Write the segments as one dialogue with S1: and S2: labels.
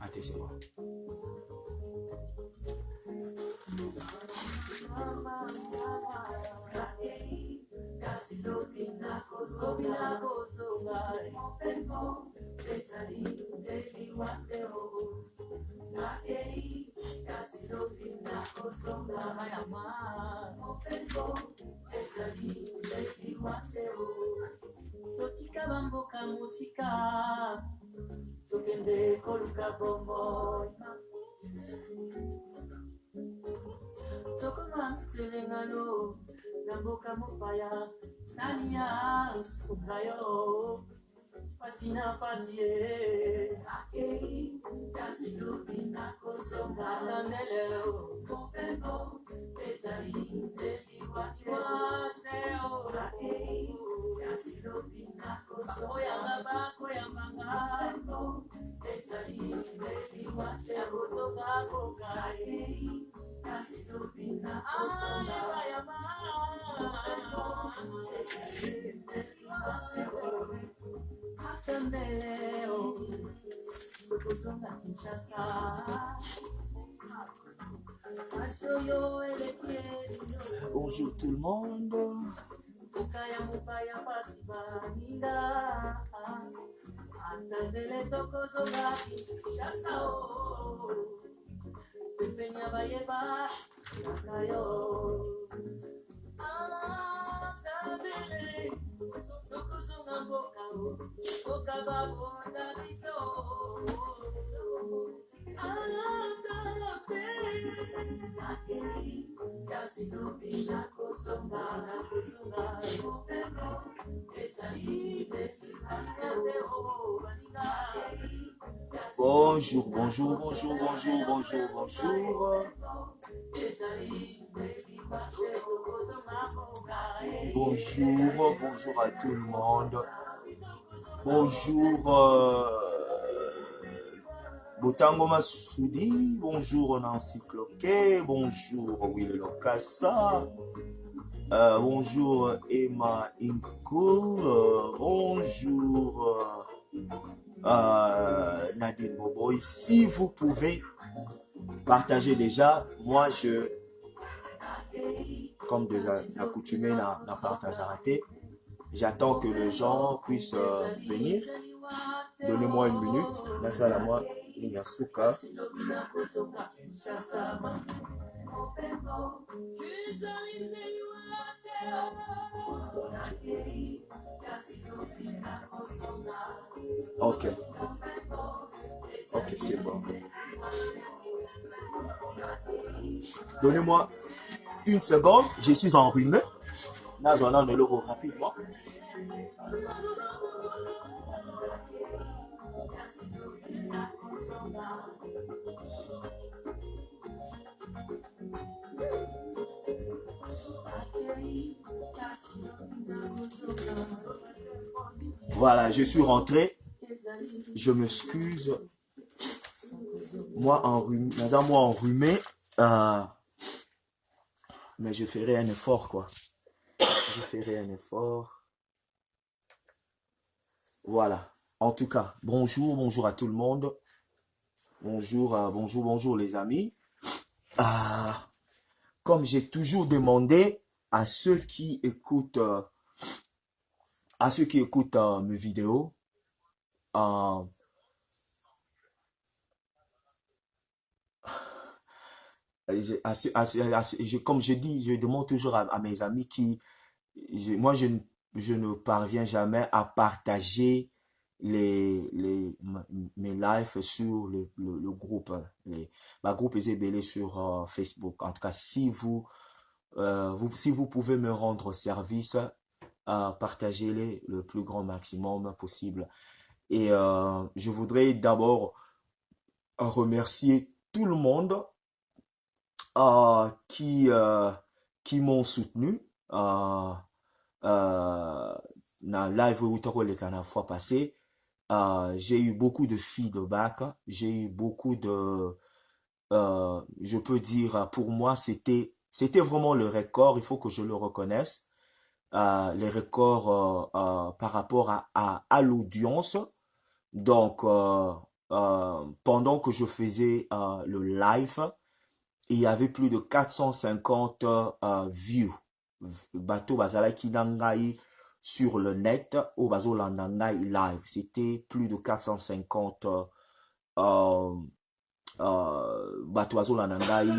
S1: Attends, c'est bon.
S2: Totika bamboka musika tokende koluka bombo tokoma telengano na mboka mopaya nani ya sungayo pasina pasie akei kasi lubina kozonga nandeleo kopembo ezali ndeliwateo akei kasi lubina kozonga bakoyambanga ezali ndeliwateo kozonga kokaei kasi lubina kozonga
S1: Bonjour tout le monde. Bonjour, bonjour, bonjour, bonjour, bonjour, bonjour. Bonjour, bonjour à tout le monde. Bonjour, Botango Massoudi. Bonjour, Nancy Cloquet. Bonjour, Will Lokassa. Bonjour, Emma Inkcool. Bonjour, Nadine Boboy. Si vous pouvez partager déjà, moi comme déjà accoutumé, n'a partage arrêté. J'attends que les gens puissent venir. Donnez-moi une minute. Nasala moi, Inyasuka. Ok. Ok, c'est bon. Donnez-moi une seconde. Je suis enrhumé. Nazona ne le rapidement. Voilà, je suis rentré. Je m'excuse. Moi enrhumé. Mais je ferai un effort, quoi. Je ferai un effort. Voilà. En tout cas, bonjour, bonjour à tout le monde. Bonjour, bonjour, bonjour les amis. Comme j'ai toujours demandé à ceux qui écoutent, mes vidéos, comme je dis, je demande toujours à mes amis moi je ne parviens jamais à partager mes lives sur le groupe, ma groupe est ébélé sur Facebook. En tout cas, si vous pouvez me rendre service, partagez-les le plus grand maximum possible. Et je voudrais d'abord remercier tout le monde qui m'ont soutenu dans live la fois passée. J'ai eu beaucoup de feedback, j'ai eu beaucoup de je peux dire, pour moi c'était vraiment le record, il faut que je le reconnaisse, les records par rapport à l'audience. Donc pendant que je faisais le live, il y avait plus de 450 views. Bateau bazalaki nangai sur le net, au bazo landangai live. C'était plus de 450 bateau bazo landangai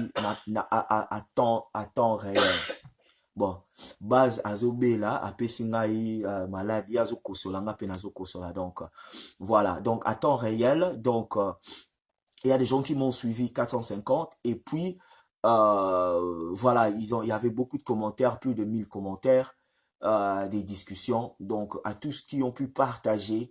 S1: à temps réel. Bon, base azobela apesi ngai maladie azokosolanga pe nazokosola. Donc voilà, donc à temps réel, donc il y a des gens qui m'ont suivi 450 et puis voilà, il y avait beaucoup de commentaires, plus de 1000 commentaires, des discussions. Donc à tous qui ont pu partager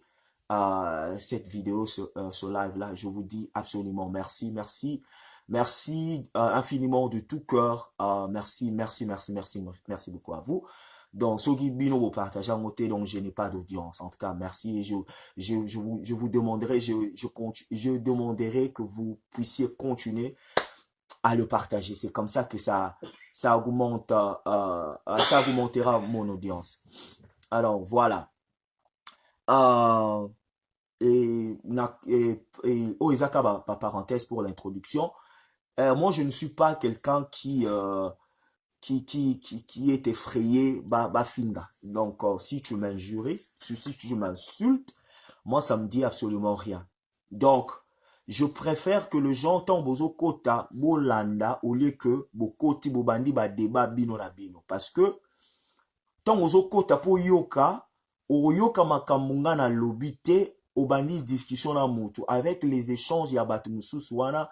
S1: cette vidéo, ce live là, je vous dis absolument merci, merci. Merci infiniment de tout cœur. Merci, merci, merci, merci, merci beaucoup à vous. Donc, Sogi Bino vous partagez en côté, donc je n'ai pas d'audience. En tout cas, merci. Et je vous demanderai, je demanderai que vous puissiez continuer à le partager. C'est comme ça que ça augmente, ça augmentera mon audience. Alors, voilà. Oh, Isaka, par parenthèse pour l'introduction. Moi, je ne suis pas quelqu'un qui est effrayé, finga. Donc, si tu m'injures, si tu m'insultes, moi, ça me dit absolument rien. Donc, je préfère que le gens tombent au kota, bolanda, au lieu que bokoti bobandi ba débat bino na bino. Parce que, tant au kota po yoka, o yoka makamunga na lobite, obandi discussion na mutu. Avec les échanges, ya batu mususu wana,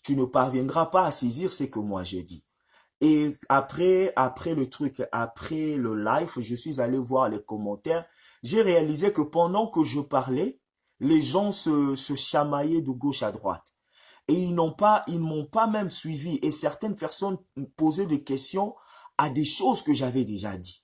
S1: tu ne parviendras pas à saisir ce que moi j'ai dit. Et après le live, je suis allé voir les commentaires. J'ai réalisé que pendant que je parlais, les gens se chamaillaient de gauche à droite. Et ils m'ont pas même suivi. Et certaines personnes posaient des questions à des choses que j'avais déjà dit.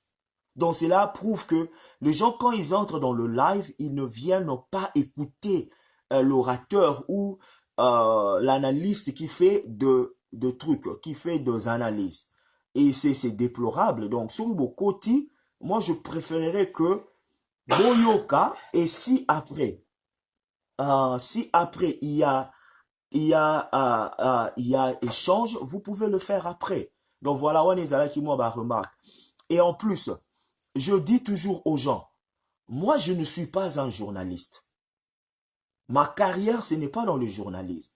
S1: Donc cela prouve que les gens, quand ils entrent dans le live, ils ne viennent pas écouter l'orateur ou l'analyste qui fait de trucs, qui fait des analyses. Et c'est déplorable. Donc, sur Bokoti, moi, je préférerais que Boyoka, et si après il y a échange, vous pouvez le faire après. Donc, voilà, on est là qui moi, remarque. Et en plus, je dis toujours aux gens, moi, je ne suis pas un journaliste. Ma carrière, ce n'est pas dans le journalisme.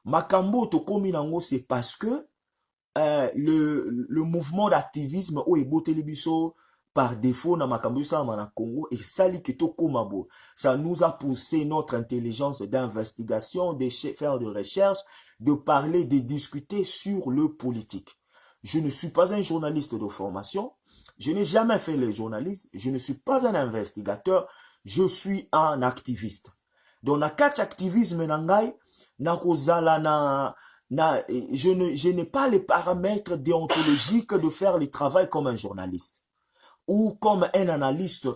S1: Makambo Tokominango, c'est parce que le mouvement d'activisme au Ebo Télébiso, par défaut, na Makambo na Congo, et Sali Ketokomabo, ça nous a poussé notre intelligence d'investigation, de faire de recherche, de parler, de discuter sur le politique. Je ne suis pas un journaliste de formation, je n'ai jamais fait le journalisme, je ne suis pas un investigateur, je suis un activiste. Donc, na quatre activisme nangai, je n'ai pas les paramètres déontologiques de faire le travail comme un journaliste ou comme un analyste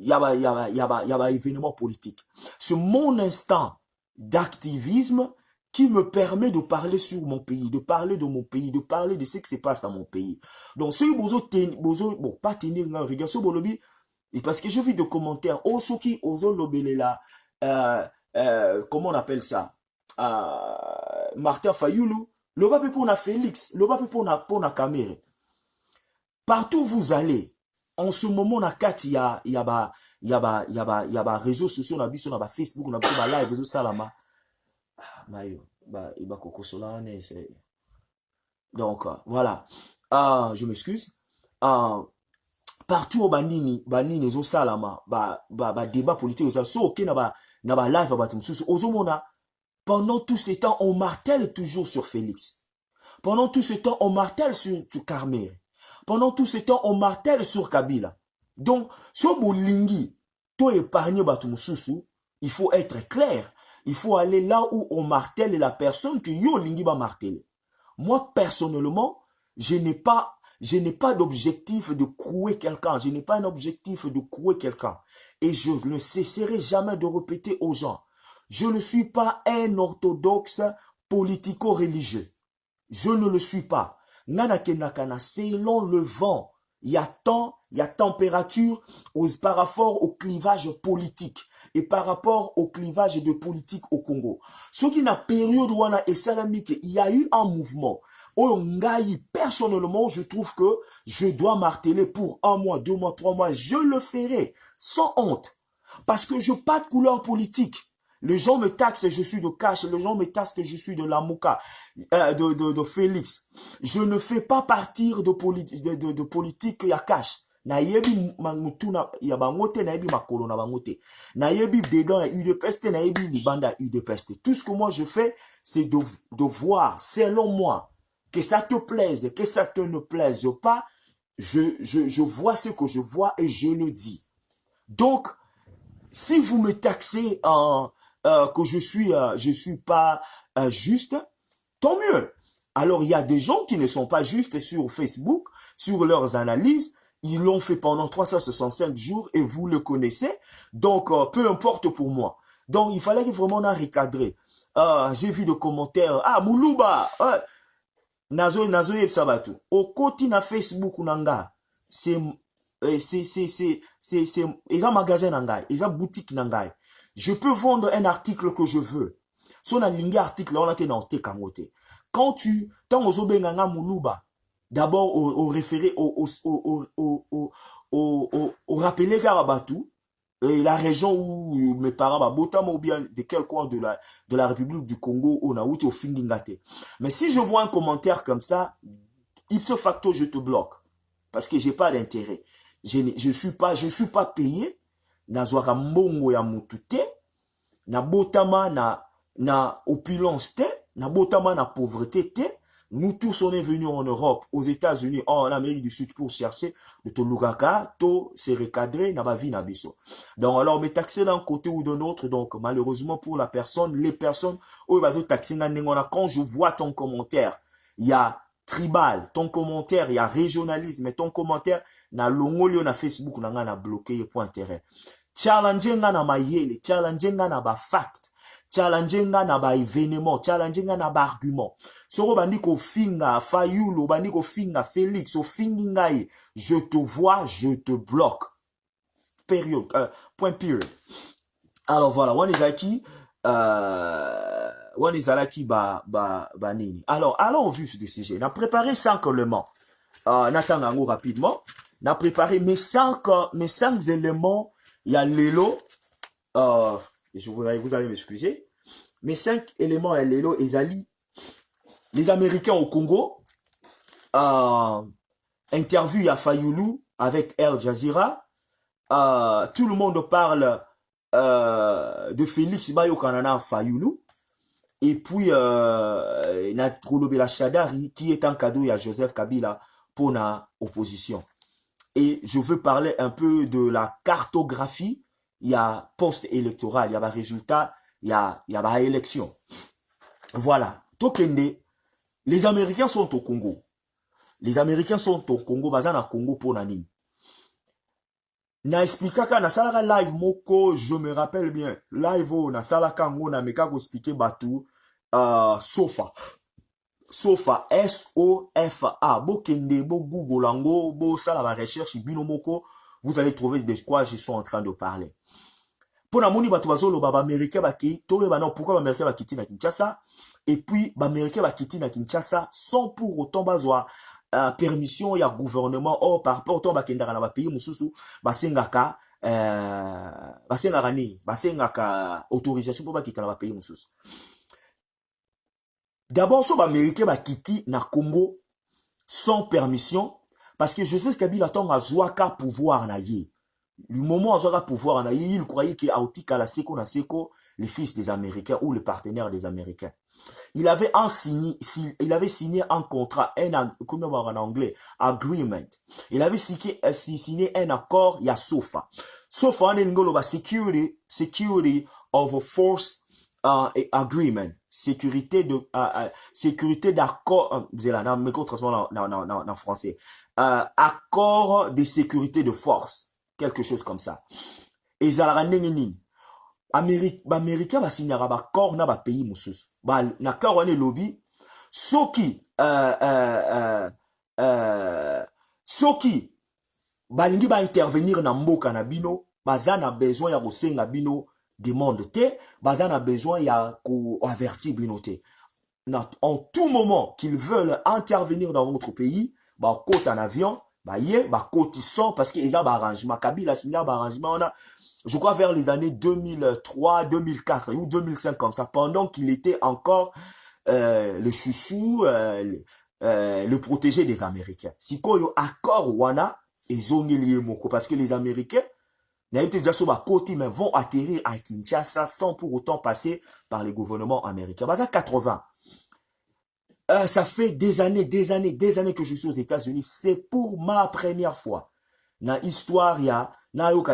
S1: yaba événement politique. C'est mon instinct d'activisme qui me permet de parler sur mon pays, de parler de mon pays, de parler de ce qui se passe dans mon pays. Donc, ceux bon, pas tenir un regard sur Bolobi, et parce que je vis de commentaires, oh, ceux qui osent l'obéler là, comment on appelle ça? Martin Fayoulou, le pape pour na Félix, le pape pour na caméra. Partout où vous allez, en ce moment, na kat y a réseaux sociaux, na biso na Facebook, na biso live, réseau salama. Mayo, iba kokosola ne c'est. Donc voilà. Je m'excuse. Partout au banini zo salama débat politique so ok na ba live ba tumususu ozomona. Pendant tout ce temps on martèle toujours sur Félix. Pendant tout ce temps on martèle sur Carmere. Pendant tout ce temps on martèle sur Kabila. Donc so bolingi to épargner ba tumususu, il faut être clair. Il faut aller là où on martèle la personne que yo lingi ba marteler. Moi personnellement, je n'ai pas d'objectif de crouer quelqu'un. Je n'ai pas un objectif de crouer quelqu'un. Et je ne cesserai jamais de répéter aux gens. Je ne suis pas un orthodoxe politico-religieux. Je ne le suis pas. Selon le vent, il y a temps, il y a température par rapport au clivage politique. et par rapport au clivage de politique au Congo. Ce qui n'a période où il y a eu un mouvement. Personnellement, je trouve que je dois marteler pour 1 mois, 2 mois, 3 mois. Je le ferai sans honte. Parce que je n'ai pas de couleur politique. Les gens me taxent que je suis de Cash, les gens me taxent que je suis de Lamuka, de Félix. Je ne fais pas partir de politique ya Cash. Na yebi mutuna ya bangote, na yebi makolo na bangote. Na yebi dedans ya UDPST, na yebi libanda UDPST. Tout ce que moi je fais, c'est de voir, selon moi, que ça te plaise, que ça te ne plaise pas, je vois ce que je vois et je le dis. Donc, si vous me taxez que je suis pas juste, tant mieux. Alors, il y a des gens qui ne sont pas justes sur Facebook, sur leurs analyses. Ils l'ont fait pendant 365 jours et vous le connaissez. Donc, peu importe pour moi. Donc, il fallait que vraiment on a recadré. J'ai vu des commentaires. Ah, Moulouba! Nazo yeb sabatu. Au côté na Facebook nanga, c'est un magasin nanga, c'est un boutique nanga. Je peux vendre un article que je veux. Son alingue article on a été dans tes kangote. Quand aux obenganga Moulouba, d'abord au référé au rappeler Karabatu, la région où mes parents Botama ou bien de quel coin de la République du Congo on a au Fingingate. Mais si je vois un commentaire comme ça, ipso facto je te bloque parce que j'ai pas d'intérêt. Je suis pas payé na zwaka mbongo ya mutute na botama na opulence te na botama na pauvreté te. Nous tous, on est venus en Europe, aux États-Unis, en Amérique du Sud pour chercher de to lugaka, to se recadrer, na ba vie na biso. Donc, alors, mais taxer d'un côté ou d'un autre, donc, malheureusement pour la personne, les personnes, quand je vois ton commentaire, il y a tribal, ton commentaire, il y a régionalisme, et ton commentaire, na longolio na Facebook, na bloqué, point intérêt. Challengenga na mayele, challengenga na ba fact. Challengenga na ba événement, challengenga na ba argument. Soro bandi ko finga, Fayulu, bandi ko finga, Félix, o fingingai, je te vois, je te bloque. Période, point period. Alors voilà, Wanizaki, nini. Alors, allons au vif du sujet. On a préparé 5 éléments. Natangango rapidement. On a préparé mes 5 éléments. Il y a l'élo, vous allez m'excuser. Mes 5 éléments à l'élo, Ezali, les Américains au Congo, interview à Fayulu avec Al Jazeera, tout le monde parle de Félix Bayo Kanana Fayulu, et puis Natrolobela Chadari, qui est un cadeau à Joseph Kabila pour la opposition. Et je veux parler un peu de la cartographie. Il y a post-électoral, il y a des résultats, il y a des élections. Voilà. Tokende, les Américains sont au Congo. Les Américains sont au Congo, bazana Congo pour nani. Na expliquaka na salaka live moko, je me rappelle bien. Live na salaka ngo na meka ko expliquer batu Sofa. Sofa, S-O-F-A. Bo kende, bo Google lango, bo sala ba recherche bino moko, vous allez trouver de quoi je suis en train de parler. Pour la moni batu bazolo ba américain ba ki, tole ba non pourquoi ba américain ba kiti na Kinshasa et puis ba américain ba kiti na Kinshasa sans pour autant bazwa permission ya gouvernement or par rapport au ba kendara na ba pays mususu ba sengaka autorisation pour ba kiti na ba pays mususu. D'abord, so américain ba kiti na Congo sans permission parce que Joseph Kabila tong azwaka pouvoir na ye. Le moment azwaka pouvoir na ye, il croyait que Aotika la seko na seko les fils des Américains ou les partenaires des Américains. Il avait signé un contrat, comme en anglais, agreement. Il avait signé un accord, il y a SOFA. SOFA, on est ngolo security of a force agreement. Sécurité d'accord, en français. Accord de sécurité de force. Quelque chose comme ça. Et ça Américain va signer un accord na ba pays mususu. Ba na accord on lobby soki soki balingi ba intervenir na mboka na bino, baza na besoin ya bosenga bino demande te, baza na besoin ya ko avertir binoté. En tout moment qu'ils veulent intervenir dans votre pays, bah côte en avion, bah yé, bah côte ils sont parce qu'ils ont arrangement. Kabila signé arrangement, on a, je crois vers les années 2003, 2004 ou 2005 comme ça, pendant qu'il était encore le chouchou, le protégé des Américains. Si quoi yo accord wana, ils ont lié moko parce que les Américains déjà sur ma côté, mais vont atterrir à Kinshasa sans pour autant passer par les gouvernements américains. Bah, ça 80. Ça fait des années que je suis aux États-Unis. C'est pour ma première fois. Dans l'histoire, il y a,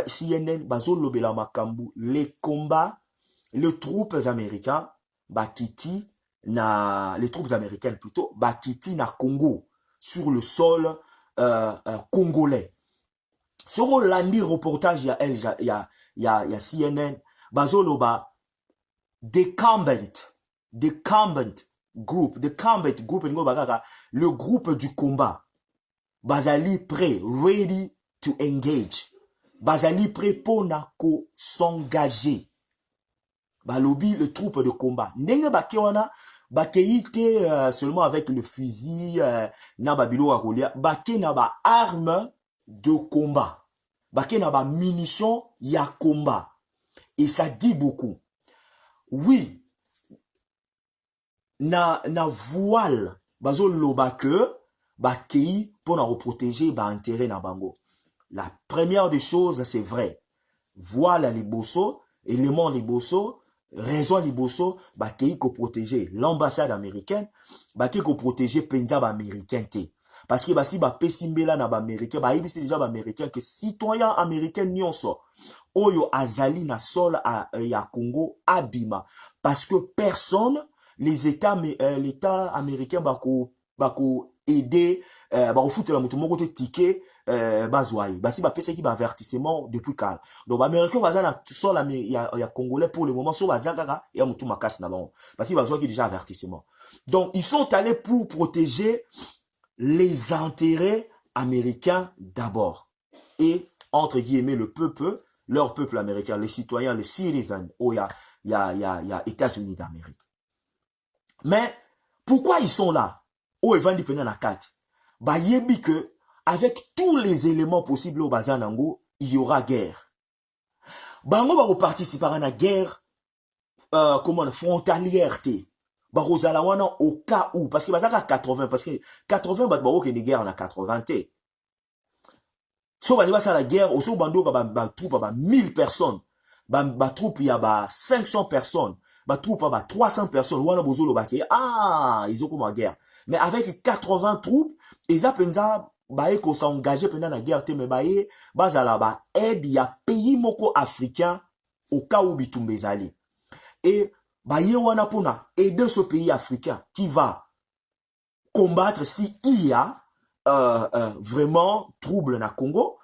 S1: CNN, Bazolo Bela Makambu, les combats, les troupes américaines, Bakiti, les troupes américaines plutôt, Bakiti na Congo, sur le sol congolais. Sur l'andi reportage, il y a CNN, Bazolo Ba, the combat group, le groupe du combat, Bazali prêt, ready to engage. Bazali prêt pour nako s'engager. Balobi, le troupe de combat. Nenge bakewana, bakeite seulement avec le fusil, na babilo akolia, bake na ba arme de combat. Bake na ba munitions ya combat. Et ça dit beaucoup. Oui, na voile bazo loba que bakei pour na protéger ba intérêt na bango. La première des choses, c'est vrai. Voile liboso, élément liboso, raison liboso, bakei ko protéger l'ambassade américaine, bakei ko protéger penza ba américain té. Parce que si ba pesimbela na ba américain, ba ibisi déjà ba américain que citoyen américain nyonso oyo azali na sol ya Congo abima parce que personne l'état américain bako aider bako foutre la mutu moko te ticket bazwai basi ba pesa ki ba avertissement depuis quand donc ba américain baza na sol ya congolais pour le moment so baza kaka ya mutu makasi na bango basi bazwa ki déjà avertissement. Donc ils sont allés pour protéger les intérêts américains d'abord et entre guillemets le peuple, leur peuple américain, les citoyens, les citizens, oh il y a États-Unis d'Amérique. Mais pourquoi ils sont là? Oh, ils vendent des la carte. Bah, yebi que avec tous les éléments possibles au Bazanango, il y aura guerre. Bango va participer à la guerre frontalière té. Bah, Rosalawana au cas où parce que bazaka 80 parce que 80 bah ok une guerre en a 80 té. So ba la guerre au so bando ba troupe ba 1000 personnes. Ba troupe il y a ba 500 personnes. Ba troupe ba 300 personnes wana bozolo baké ils ont comme en guerre. Mais avec 80 troupes, ils apenza ba eko s'engager pendant la guerre té mais ba zala ba aide ya pays moko africain au cas où bitumbe zali. Et ba wana pona aider ce pays africain qui va combattre si il y a vraiment trouble na Congo,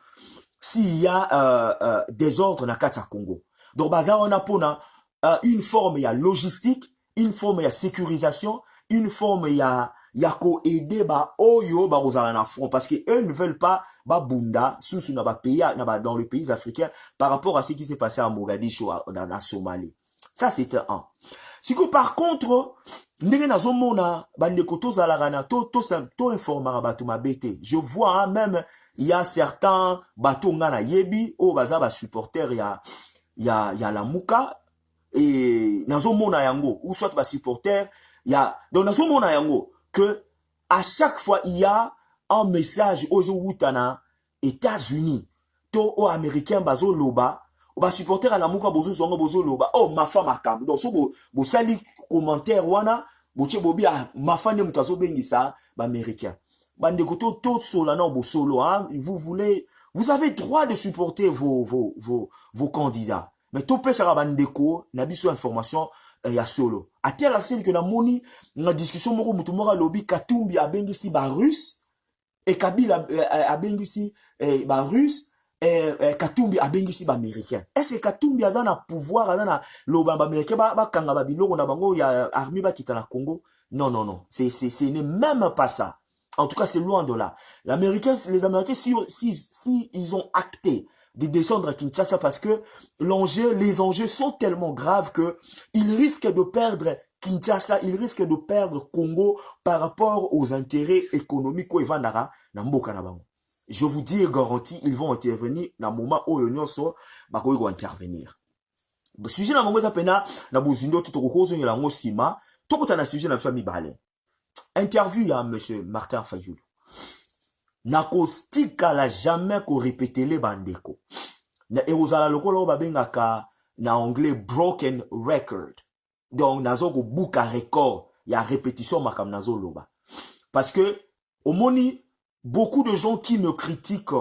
S1: s'il y a désordre na kata Congo. Donc baza on a pona une forme il y a logistique, une forme il y a sécurisation, une forme il y a ko aider ba oyo ba rozala na front parce que eux ne veulent pas ba bunda sous na ba pays dans les pays africains par rapport à ce qui s'est passé à Mogadiscio dans la Somalie. Ça c'était un. Si que par contre ndenge nazomona bandeko tozalaka na to informara bato mabete. Je vois même il y a certains bateaux ngana yebi o baza ba supporters ya la muka et nazomona yango ou soit ba supporters donc nazomona yango que à chaque fois il y a un message aux Outana États-Unis to aux Américains bazo loba ba supporter à la muka bozo zongo bozo loba oh ma femme akam donc so bo sali commentaire wana boche bobi ma femme mutazo bengisa ba américain bande koto tout solana bo solo hein vous avez droit de supporter vos candidats mais to pesa bandeko na biso information ya solo à tel asile que na moni na discussion moko mutu moko lobi Katumbi abengisi ba russe et Kabila abengisi ba russe Katumbi abengisi ba américain. Est-ce que Katumbi a na pouvoir a na loba ba américain ba kanga ba biloko na bango ya armée ba kita na Congo? Non. Ce n'est même pas ça. En tout cas, c'est loin de là. Les Américains, si ils ont acté de descendre à Kinshasa parce que les enjeux sont tellement graves que ils risquent de perdre Kinshasa, ils risquent de perdre Congo par rapport aux intérêts économiques au Evandara na mboka na bango. Je vous dis garanti, ils vont intervenir dans le moment où ils vont intervenir. Le sujet na mongoza pena na buzindo tout kokozo la ngosima, tout kota na sujet na famille balé. Interview à monsieur Martin Fayulu. Nakostika la jamais ko répéter les bandeko. Na erozala lokolo babengaka na anglais broken record. Donc nazo ko buka record ya répétition makam nazo loba. Parce que au moni beaucoup de gens qui me critiquent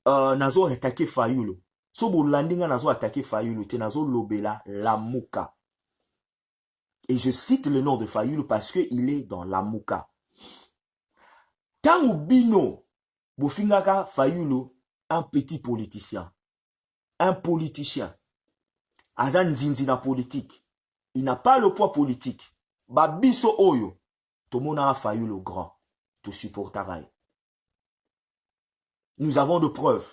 S1: nazo attaquer Fayulu. So bo landinga nazo attaquer Fayulu te nazo lobela Lamuka. Et je cite le nom de Fayulu parce que il est dans Lamuka. Tango bino bofingaka Fayulu un petit politicien. Un politicien. Azan zinzi na politique. Il n'a pas le poids politique. Babiso oyo. Tout le monde a Fayulu grand. Tout supportera. Nous avons de preuves.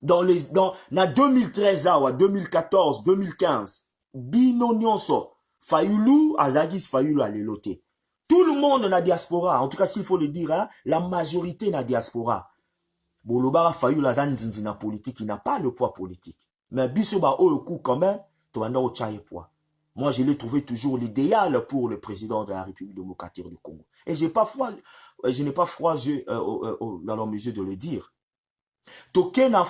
S1: Dans 2013 à 2014, 2015, bino nyonso, Fayulu, Azagis Fayulu a l'éloté. Tout le monde na diaspora, en tout cas s'il faut le dire, hein, la majorité na diaspora. Bolobara Fayulu azan zinzi na politique, il n'a pas le poids politique. Mais bisoba oyoku quand même, tu vas au chaye poids. Moi je l'ai trouvé toujours l'idéal pour le président de la République démocratique du Congo. Et je n'ai pas froid dans la mesure de le dire. Toke na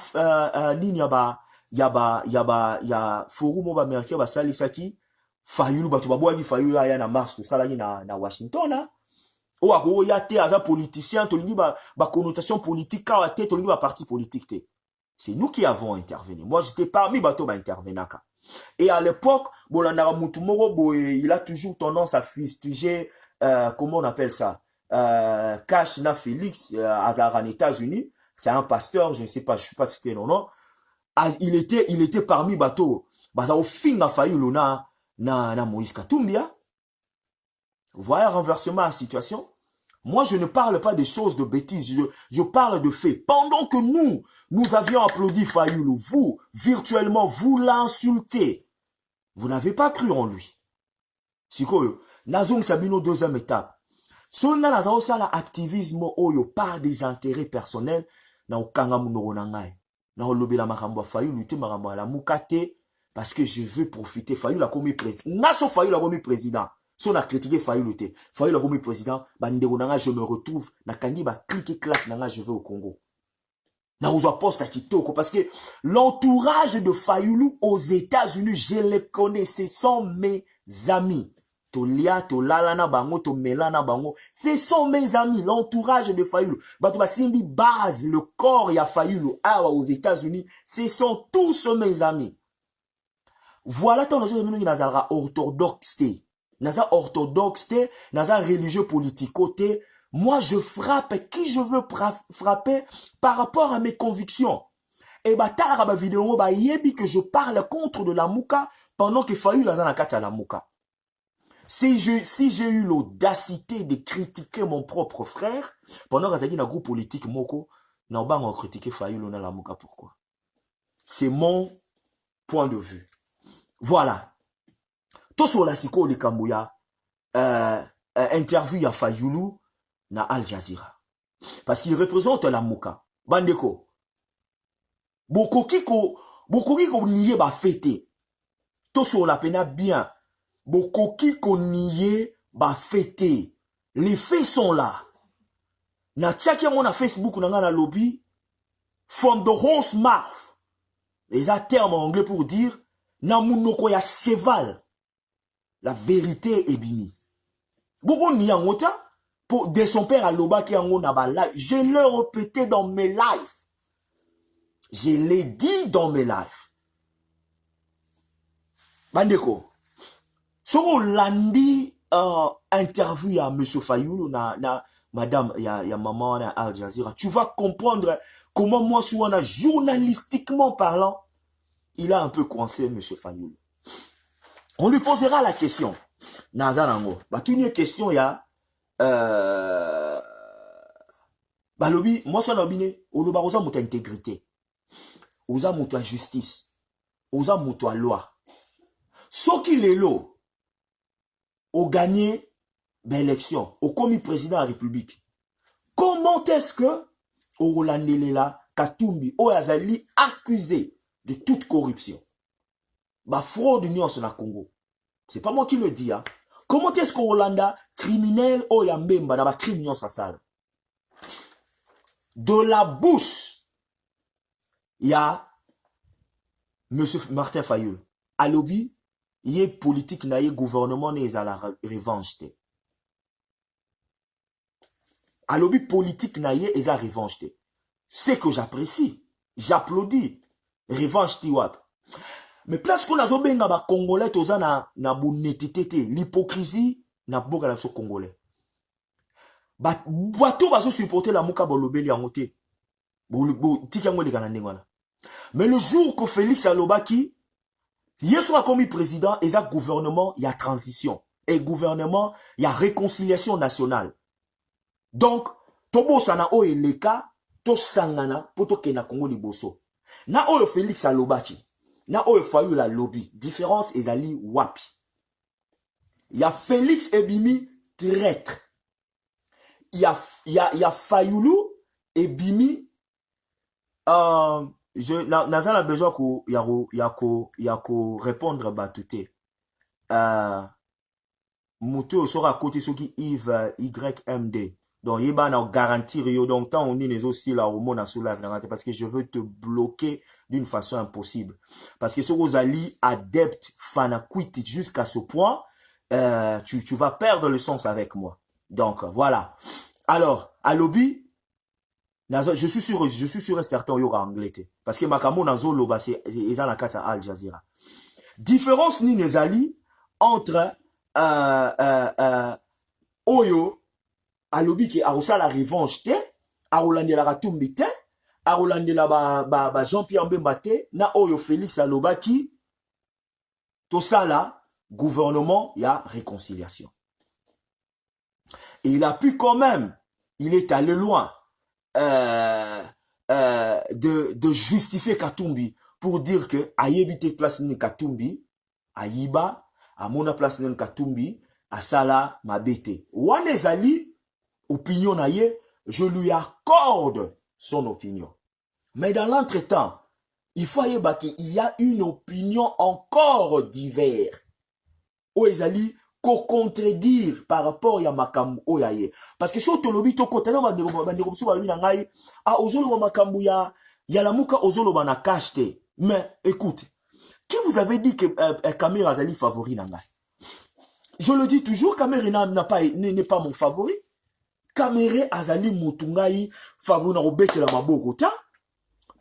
S1: nini ya forum ba américain ba salisaki Fayulu batu babwaki Fayulu aya na mars to salaki na Washington o ako ya te aza politicien to lingi ba connotation politique ka te to lingi ba parti politique te. C'est nous qui avons intervenu. Moi j'étais parmi bato ba intervenaka. Et à l'époque bolanda mutu moko il a toujours tendance à fustiger comment on appelle ça Cash na Félix Azara en États-Unis. C'est un pasteur, je ne sais pas, je ne suis pas cité non. Il était parmi bateau. Baza au fin a failli na Moïse Katumbia. Vous voyez renversement la situation. Moi, je ne parle pas des choses de bêtises, je parle de faits. Pendant que nous avions applaudi Fayulu, vous, virtuellement, vous l'insultez. Vous n'avez pas cru en lui. C'est quoi? Nazong Sabino, deuxième étape. Sonna naza osala activisme oyo par des intérêts personnels na okanga munoko na ngai. Na olobela makambo Fayulu te makambo la mukate parce que je veux profiter. Fayulu a commis président. Naso Fayulu a commis président. Si on a critiqué Fayulu te, Fayulu a commis président, bandeko na ngai je me retrouve na kangi ba clique clac na ngai je vais au Congo. Na ozo poste à kitoko parce que l'entourage de Fayulu aux États-Unis, je les connais, ce sont mes amis. Tolia, Tolalana Bango, Tomelana Bango. Ce sont mes amis, l'entourage de Fayulu. Batouba Simbi base, le corps ya Fayulu, aux États-Unis. Ce sont tous mes amis. Voilà ton nazara orthodoxe. Naza orthodoxe, naza religieux politico. Moi, je frappe qui je veux frapper par rapport à mes convictions. Et batala ba vidéo ba yebi que je parle contre de la Mouka pendant que Fayulu naza na kati ya la Mouka. Si j'ai eu l'audacité de critiquer mon propre frère, pendant que j'ai un groupe politique moko, n'a pas critiqué Fayulu na la Mouka, pourquoi? C'est mon point de vue. Voilà. Tout sur la siko de Kambuya, interview à Fayulu na Al Jazeera. Parce qu'il représente la Mouka. Bandeko. Bokoki ko niye ba fêté. Tout sur la pena bien. Bokoki koniye ba fêté. Les faits sont là. Na tchaki yango na Facebook na nga na lobby. From the horse mouth. Les termes en anglais pour dire na munoko ya cheval. La vérité est bini. Boko ni yango ta pour de son père à loba ki yango na ba live. Je l'ai répété dans mes lives. Je l'ai dit dans mes lives. Bandeko. So landi interview à M. Fayulu na madame ya maman à Al Jazeera, tu vas comprendre comment moi souvent journalistiquement parlant, il a un peu coincé M. Fayulu. On lui posera la question. Nazanango. Bah tu une question ya bah lobi moi so na bine oloba rosa mota intégrité. oza moto à justice, oza moto à loi. Soki lelo, au gagné l'élection, au commis président de la République, comment est-ce que Orolandelela Katumbi Oyazali accusé de toute corruption? Bah fraude nyonso na Congo. C'est pas moi qui le dis, hein. Comment est-ce qu'Orlanda criminel Oyambemba na ba crime nyonso sale? De la bouche, il y a Monsieur Martin Fayulu. À lobby, il y a politique na ye gouvernement na eza la revanche te. À lobby politique na ye eza revanche te. C'est que j'apprécie, j'applaudis. Revanche ti wap. Mais place qu'on a zobenga ba congolais toza na bonetité, l'hypocrisie na boka la so congolais. Bato bazo supporter la muka bolobeli yango te. Tiki yango le kana ndengwana. Mais le jour que Félix Alobaki yeso a commis président et ça gouvernement il y a transition et gouvernement il y a réconciliation nationale. Donc tobo sana o eleka to sangana poto kena Congo liboso. Na oyo Félix Alobaki na oyo Fayulu la lobby différence ezali wapi. Il y a Félix Ebimi traître. Il y a Fayulu Ebimi Nazan a besoin ko yako répondre batute. Moutou sera côté ce qui Yves YMD. Donc il va garantir yo donc tant on est aussi là au monde sous la parce que je veux te bloquer d'une façon impossible. Parce que ce que vous allez adepte fanaquiti jusqu'à ce point tu vas perdre le sens avec moi. Donc voilà. Alors à lobby je suis sûr et certain il y aura anglais parce que makambo nazo loba c'est ils ont la carte à Al Jazeera. Différence ni nezali entre oyo alobi ki arosa la revanche te arolandela Katumbi te arolandela ba Jean-Pierre Mbemba te na oyo Félix Alobaki tout ça là gouvernement il y a réconciliation. Et il a pu quand même, il est allé loin de justifier Katumbi pour dire que ayebite place ni Katumbi ayiba amona place ni Katumbi asala mabete. Wane zali opinion na ye, je lui accorde son opinion. Mais dans l'entretemps, il faut qu'il y a une opinion encore diverse. Oezali ko contredire par rapport à makambu oyaye. Parce que si on te lobby to kotana ba ndeko msuba lobby na ngai a ozolo ba makambu ya la muka ozolo ba na kashte. Mais écoute, qui vous avait dit que Kamera Azali favori na ngai? Je le dis toujours, Kamera n'est pas mon favori. Kamera Azali mutungai favori na robeke la maboko ta.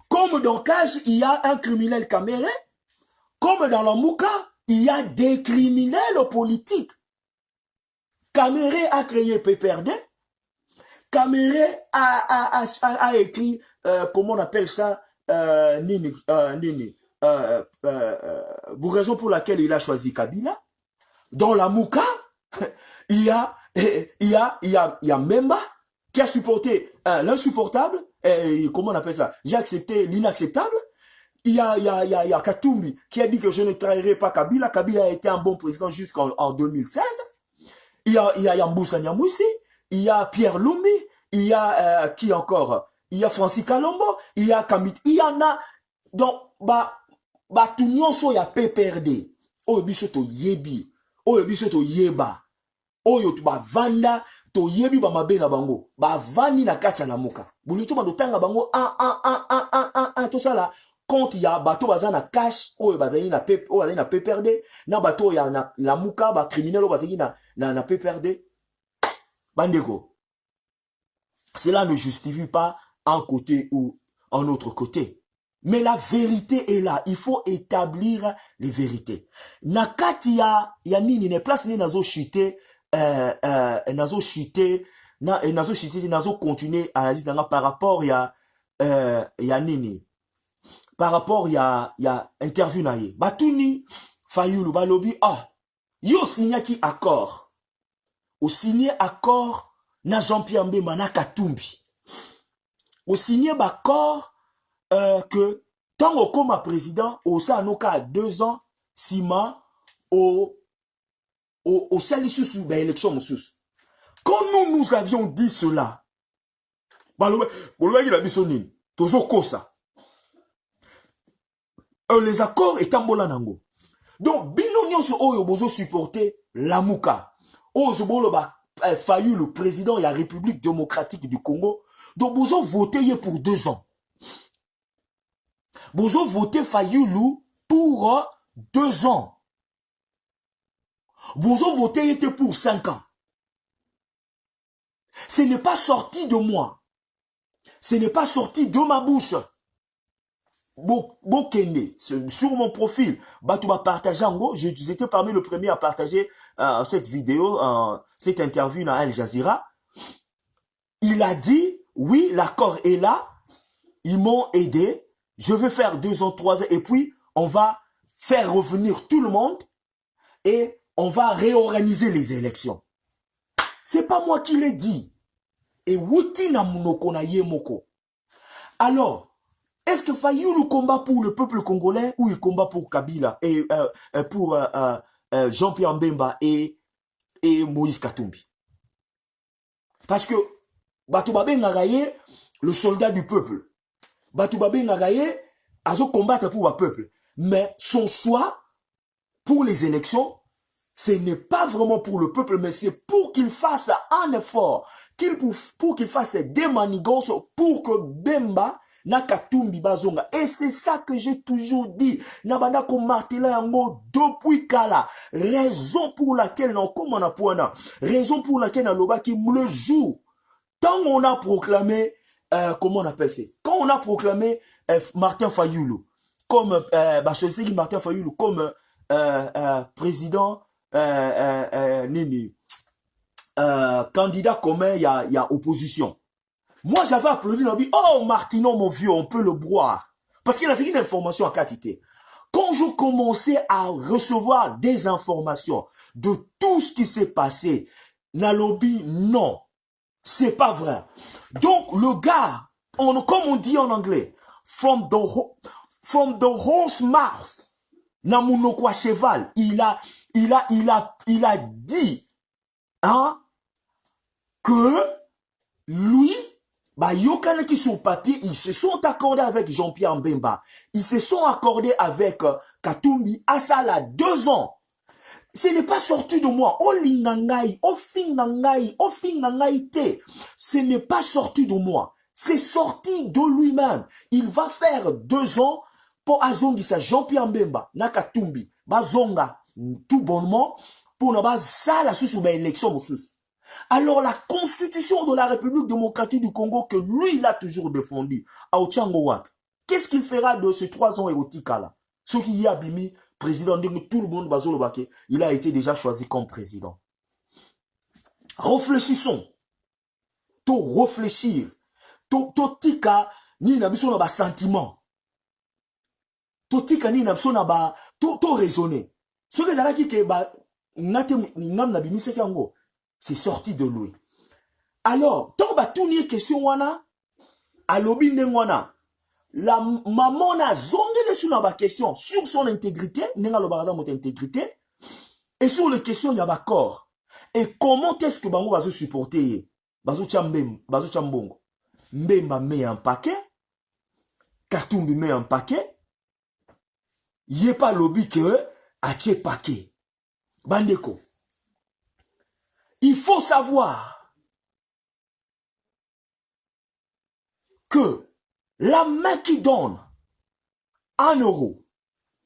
S1: Comme dans Cash, il y a un criminel Kamera. Comme dans la Mouka, il y a des criminels politiques. Kamera a créé PPRD. Kamera a écrit, comment on appelle ça, pour raison pour laquelle il a choisi Kabila. Dans la Mouka, il y a Memba qui a supporté l'insupportable. Comment on appelle ça? J'ai accepté l'inacceptable. Il y a Katumbi qui a dit que je ne trahirai pas Kabila. Kabila a été un bon président jusqu'en 2016. Il y a Mboussa Nyamwisi. Il y a Pierre Lumbi. Il y a qui encore? Il y a Francis Kalombo. Il y a Kamit. Il y en a. Donc, tout nyonso ya PPRD. Oyo biso to yebi. Oyo biso to yeba. Oyo to ba vanda. To yebi ba mabe na bango. Ba vandi na kati na muka. Bulito ba dotanga bango. Tout ça là. Quand il y a bateau bazana cash, oyo bazali na PPRD. Na bateau ya na la muka, ba criminel o bazali na PPRD. Bandeko. Cela ne justifie pas un côté ou un autre côté. Mais la vérité est là. Il faut établir les vérités. Nakati ya nini ne place ni nazo chuter nazo continuer à la liste par rapport ya nini par rapport ya interview na ye batuni Fayulu balobi yo signé ki accord o signé accord na Jean-Pierre Mbemba na Katumbi o signé accord que Tant comme président, au Sanoka 2 ans, Sima, au Salissus, ben élection sous. Quand nous avions dit cela, les accords étant bolanango. Donc, bino nyonso oyo bozo supporter Lamuka. Ozo bolo ba failli le président de la République démocratique du Congo. Donc, bozo voté pour 2 ans. Bozo voté Fayoulou pour 2 ans. Bozo voté pour 5 ans. Ce n'est pas sorti de moi. Ce n'est pas sorti de ma bouche. Bokende, sur mon profil, Batouba partageango, j'étais parmi le premier à partager cette vidéo, cette interview dans Al Jazeera. Il a dit, oui, l'accord est là, ils m'ont aidé, je vais faire 2 ans, 3 ans, et puis on va faire revenir tout le monde et on va réorganiser les élections. C'est pas moi qui l'ai dit. Et wuti na munoko na yemoko. Alors, est-ce que Fayoulou combat pour le peuple congolais ou il combat pour Kabila et pour Jean-Pierre Mbemba et Moïse Katumbi? Parce que Batoubabe Nagaye, le soldat du peuple, Batoubabe Nagaye a combattre pour le peuple. Mais son choix pour les élections, ce n'est pas vraiment pour le peuple, mais c'est pour qu'il fasse un effort, pour qu'il fasse des manigances pour que Bemba na Katumbi bazonga. Et c'est ça que j'ai toujours dit. Nabanda ko martela yango depuis kala. Raison pour laquelle, non, comme on a point, raison pour laquelle na loba qui le jour, tant on a proclamé, comment on appelle ça? Quand on a proclamé Martin Fayoulou comme, Martin Fayoulou comme président, Nini, candidat commun, il y a opposition. Moi, j'avais applaudi, on a dit, oh, Martinon, mon vieux, on peut le boire. Parce qu'il a une information à quantité. Quand je commençais à recevoir des informations de tout ce qui s'est passé, Nalobi, non, c'est pas vrai. Donc, le gars, comme on dit en anglais, from the horse mouth, Namunokwa cheval, il a dit, hein, que lui, bah, Yokane qui sur papier, ils se sont accordés avec Jean-Pierre Mbemba. Ils se sont accordés avec Katumbi. À ça, là, 2 ans. Ce n'est pas sorti de moi. Oh lingangai, oh fingangai, oh fingangai te. Ce n'est pas sorti de moi. C'est sorti de lui-même. Il va faire 2 ans pour azongisa Jean-Pierre Mbemba, na Katumbi, bazonga tout bonnement pour ne pas ça la sous élection sous. Alors la constitution de la République démocratique du Congo que lui il a toujours défendu, qu'est-ce qu'il fera de ces 3 ans érotiques là? Ce qui y a bimi président de tout le monde bazolo baké, il a été déjà choisi comme président. Réfléchissons. To réfléchir. To tika ni na biso na ba sentiment. To tika ni na biso na ba to raisonner. Ce que zala ki ke ba ngate ngam na bimi seki yango. C'est sorti de lui. Alors, tant que tout n'y question wana, à l'obi wana, la maman a zongé sur la question sur son intégrité, n'enga le baraza mot intégrité, et sur les questions y a corps. Et comment est-ce que bango va se supporter? Bazo chambongo. Mbemba met un paquet, Katumbi met un paquet, yé pas lobby que a tché paquet. Bandeko. Il faut savoir que la main qui donne 1 euro,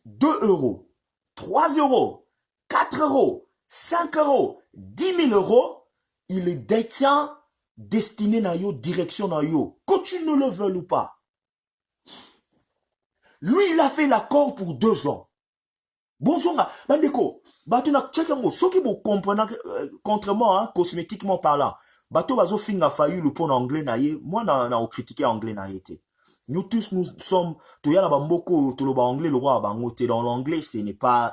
S1: 2 euros, 3 euros, 4 euros, 5 euros, 10 000 euros, il est détient destiné na yo, direction na yo, que tu ne le veuilles ou pas. Lui, il a fait l'accord pour 2 ans. Bonjour, bandeko. Bato na tchekango, ceux qui vous comprennent, contrairement, hein, cosmétiquement parlant, bato bazo finga failli le pont anglais naïe, moi na critiqué anglais naïe. Nous tous, nous sommes, tout y'a la bamboko, tout le anglais, le roi bangote. Dans l'anglais, ce n'est pas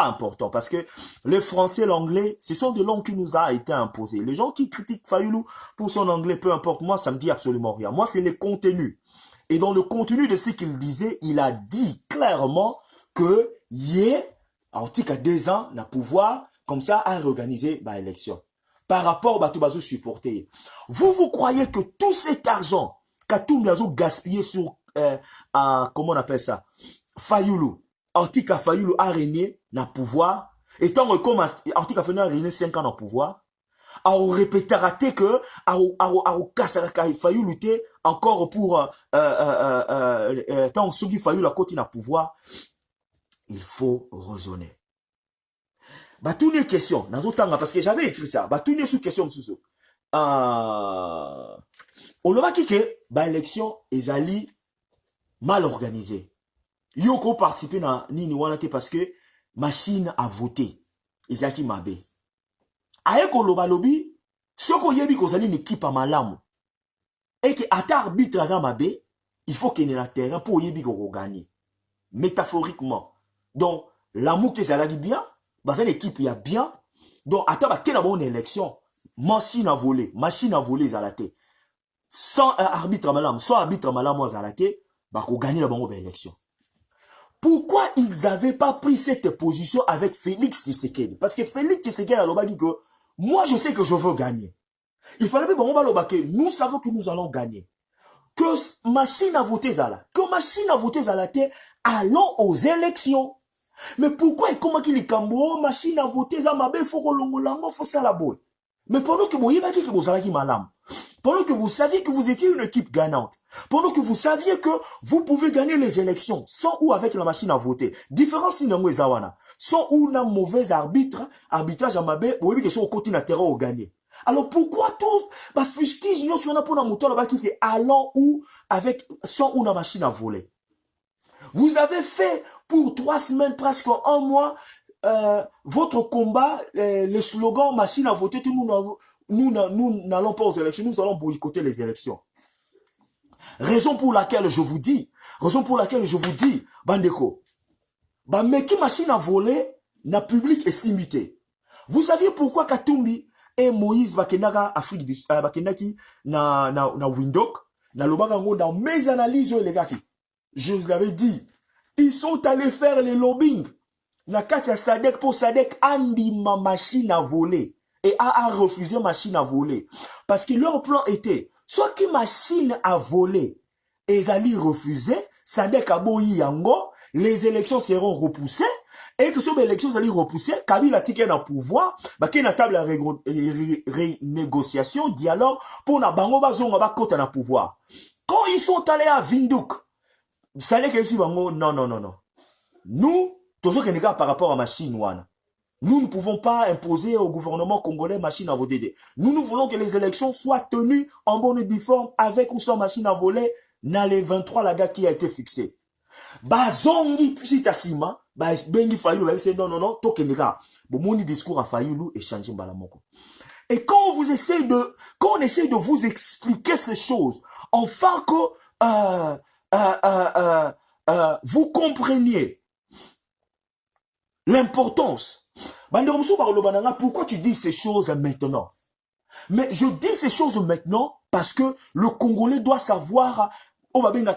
S1: important parce que le français, l'anglais, ce sont des langues qui nous a été imposées. Les gens qui critiquent Fayoulou pour son anglais, peu importe, moi, ça me dit absolument rien. Moi, c'est les contenus. Et dans le contenu de ce qu'il disait, il a dit clairement que Yé, en tout cas 2 ans, n'a pouvoir, comme ça, à réorganiser l'élection. Par rapport à Batou supporter. Vous croyez que tout cet argent qu'Atoum a gaspillé sur, comment on appelle ça, Fayoulou, Artika Fayoulou a régné n'a pouvoir, étant comme Artika Fayoulou a régné 5 ans dans pouvoir, a répéteraté que a Fayoulou était encore pour tant ceux qui Fayoulou a côté n'a pouvoir, il faut raisonner. Bah, toutes les questions, parce que j'avais écrit ça, bah, toutes les sous-questions, on l'a dit que, bah, l'élection, ils allaient mal organisée. Yoko participé na nini wanate parce que machine a voté. Izaki mabe. Aeko loba lobi, soko yebi kozali une équipe à malamu. Et que ata arbitre aza mabe, il faut qu'il y ait un terrain pour yebi ko gagner. Métaphoriquement. Donc, l'amour que ça l'a bien, bah, c'est l'équipe y a bien. Donc, ata ba kena bonne élection, machine à voler, zalate. Sans arbitre malamu, sans arbitre malamu zalate, bah, ko gagner la bonne élection. Pourquoi ils n'avaient pas pris cette position avec Félix Tshisekedi? Parce que Félix Tshisekedi a dit que moi je sais que je veux gagner. Il fallait que nous savons que nous allons gagner. Que machine à voter Zala. Que machine à voter Zala, allons aux élections. Mais pourquoi et comment qu'il est machine à voter Zala, il faut que faut ça la boue. Mais pendant que vous voyez que vous allez malam. Pendant que vous saviez que vous étiez une équipe gagnante, pendant que vous saviez que vous pouvez gagner les élections sans ou avec la machine à voter, différence si n'amou ezawana, sans ou n'a mauvais arbitrage à mabé, ou que son côté n'a terreau au gagner. Alors pourquoi tous, bah fustige nous sur la pour la mouton là qui est allant ou avec sans ou n'a machine à voler. Vous avez fait pour 3 semaines, presque 1 mois, votre combat, le slogan machine à voter, nous n'allons pas aux élections, nous allons boycotter les élections. Raison pour laquelle je vous dis, Bandeko, mais qui machine à voler, n'a public estimité. Vous saviez pourquoi Katumbi et Moïse Bakenaka Afrique du Bakenaki na Windhoek, na Lobangango, dans mes analyses, les gars, je vous avais dit, ils sont allés faire les lobbying. Na Katia Sadek pour Sadek andi ma machine à voler et a refusé machine à voler parce que leur plan était soit que machine à voler et ils allaient refuser Sadek a boyi yango, les élections seront repoussées et que sur les élections allaient repousser Kabila ticket dans pouvoir bah qui na table renégociation dialogue pour na bango bazonga ba kota na pouvoir quand ils sont allés à Windhoek Sadek a dit bango non nous toujours qu'il y a par rapport à machine wana. Nous ne pouvons pas imposer au gouvernement congolais machine à voter. Nous voulons que les élections soient tenues en bonne et due forme avec ou sans machine à voler dans les 23 la date qui a été fixée. Bazongi Chitasima, Bengi Fayulu, c'est non, tokenega. Bon, mon discours à Fayulu est changé balamoko. Et quand on essaie de vous expliquer ces choses, enfin que vous compreniez l'importance. Pourquoi tu dis ces choses maintenant? Mais je dis ces choses maintenant parce que le Congolais doit savoir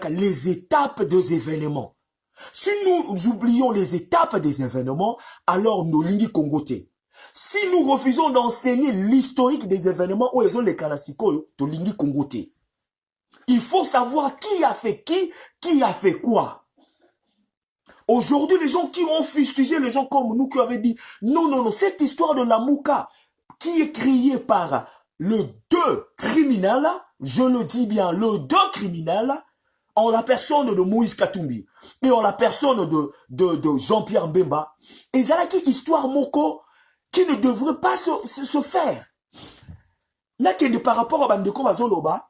S1: les étapes des événements. Si nous oublions les étapes des événements, alors nous lingi Congoté. Si nous refusons d'enseigner l'historique des événements où ils ont les Kanasiko, to lingi Congoté. Il faut savoir qui a fait qui a fait quoi. Aujourd'hui, les gens qui ont fustigé, les gens comme nous qui avaient dit, non, cette histoire de la Mouka, qui est créée par le 2 criminel, je le dis bien, le 2 criminel, en la personne de Moïse Katumbi, et en la personne de Jean-Pierre Mbemba, et Zalaki histoire Moko, qui ne devrait pas se faire. Là, par rapport à Bandeko Bazoloba,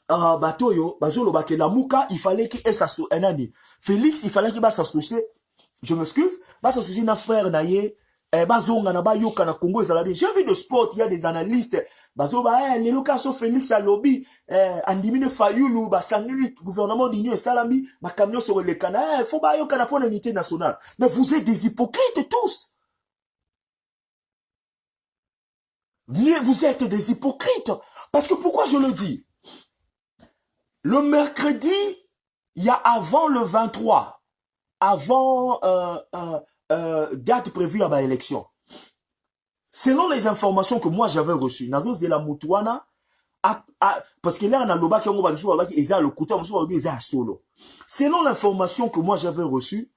S1: Batoyo, Bazoloba, que la Mouka, il fallait qu'il s'associe, Félix, il fallait qu'il s'associer, je m'excuse, s'associer na frère naye, bazonga na bayoka na Congo ezalade. J'ai vu de sport, il y a des analystes, bazoba, les locations Félix à lobby, andimine Fayulu, basangeli gouvernement d'union et salami, ma camion sur le canal, faut bayoka na pour l'unité nationale. Mais vous êtes des hypocrites tous. Vous êtes des hypocrites. Parce que pourquoi je le dis? Le mercredi, il y a avant le 23, avant date prévue à l'élection. Selon les informations que moi j'avais reçues, Nazo Zela Mutuana, parce que là, on a le bac, on a le côté, on a solo. Selon l'information que moi j'avais reçue,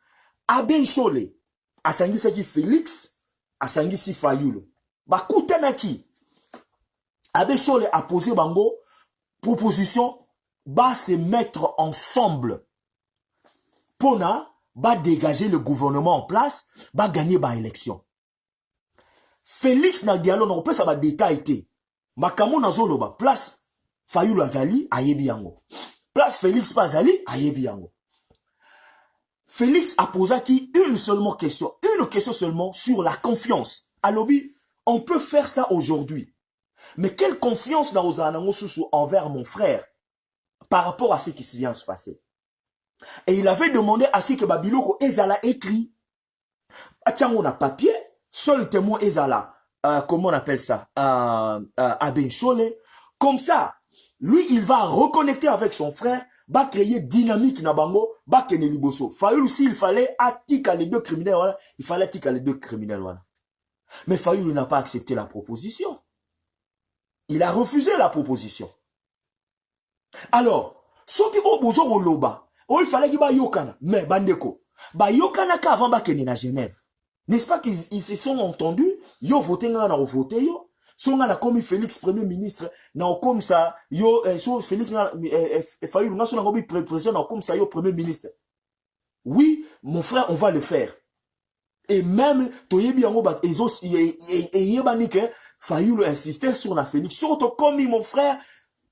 S1: Aben Chole, a Sangisi Félix, a Sangisi Fayoulou. Bah, Koutanaki, Aben Chole a posé bango, proposition, bah, se mettre ensemble pour bah, dégager le gouvernement en place, bah, gagner bah, élection. Félix na dialogue, on peut ça va détail. Makamo na zoloba, place Fayoulou Azali, ayebi yango. Place Félix Pazali, ayebi yango. Félix a posé une question seulement sur la confiance. Alobi, on peut faire ça aujourd'hui. Mais quelle confiance n'a envers mon frère par rapport à ce qui vient de se passer? Et il avait demandé à ce que Babiloko Ezala écrit. Atiango na papier, seul témoin Ezala, comment on appelle ça? Aben Chole. Comme ça, lui, il va reconnecter avec son frère, va créer dynamique na bango, va kene liboso. Fayoulou, s'il fallait attiquer les deux criminels, voilà, il fallait attiquer les deux criminels, voilà. Mais Fayoulou n'a pas accepté la proposition. Il a refusé la proposition. Alors, ceux qui vont bozo au loba, il fallait qu'il y ait yokana, mais bandeko, ba yokana ka avant ba kene na Genève. N'est-ce pas qu'ils se sont entendus? Yo voté nga na voté yo. Son nga na komi Félix premier ministre na comme ça yo so Félix na Fayoulou nga son na komi président na comme ça yo premier ministre. Oui, mon frère, on va le faire. Et même toyebi yango ba ezos yebani ke Fayoulou insistait sur la Félix. Surtout comme mon frère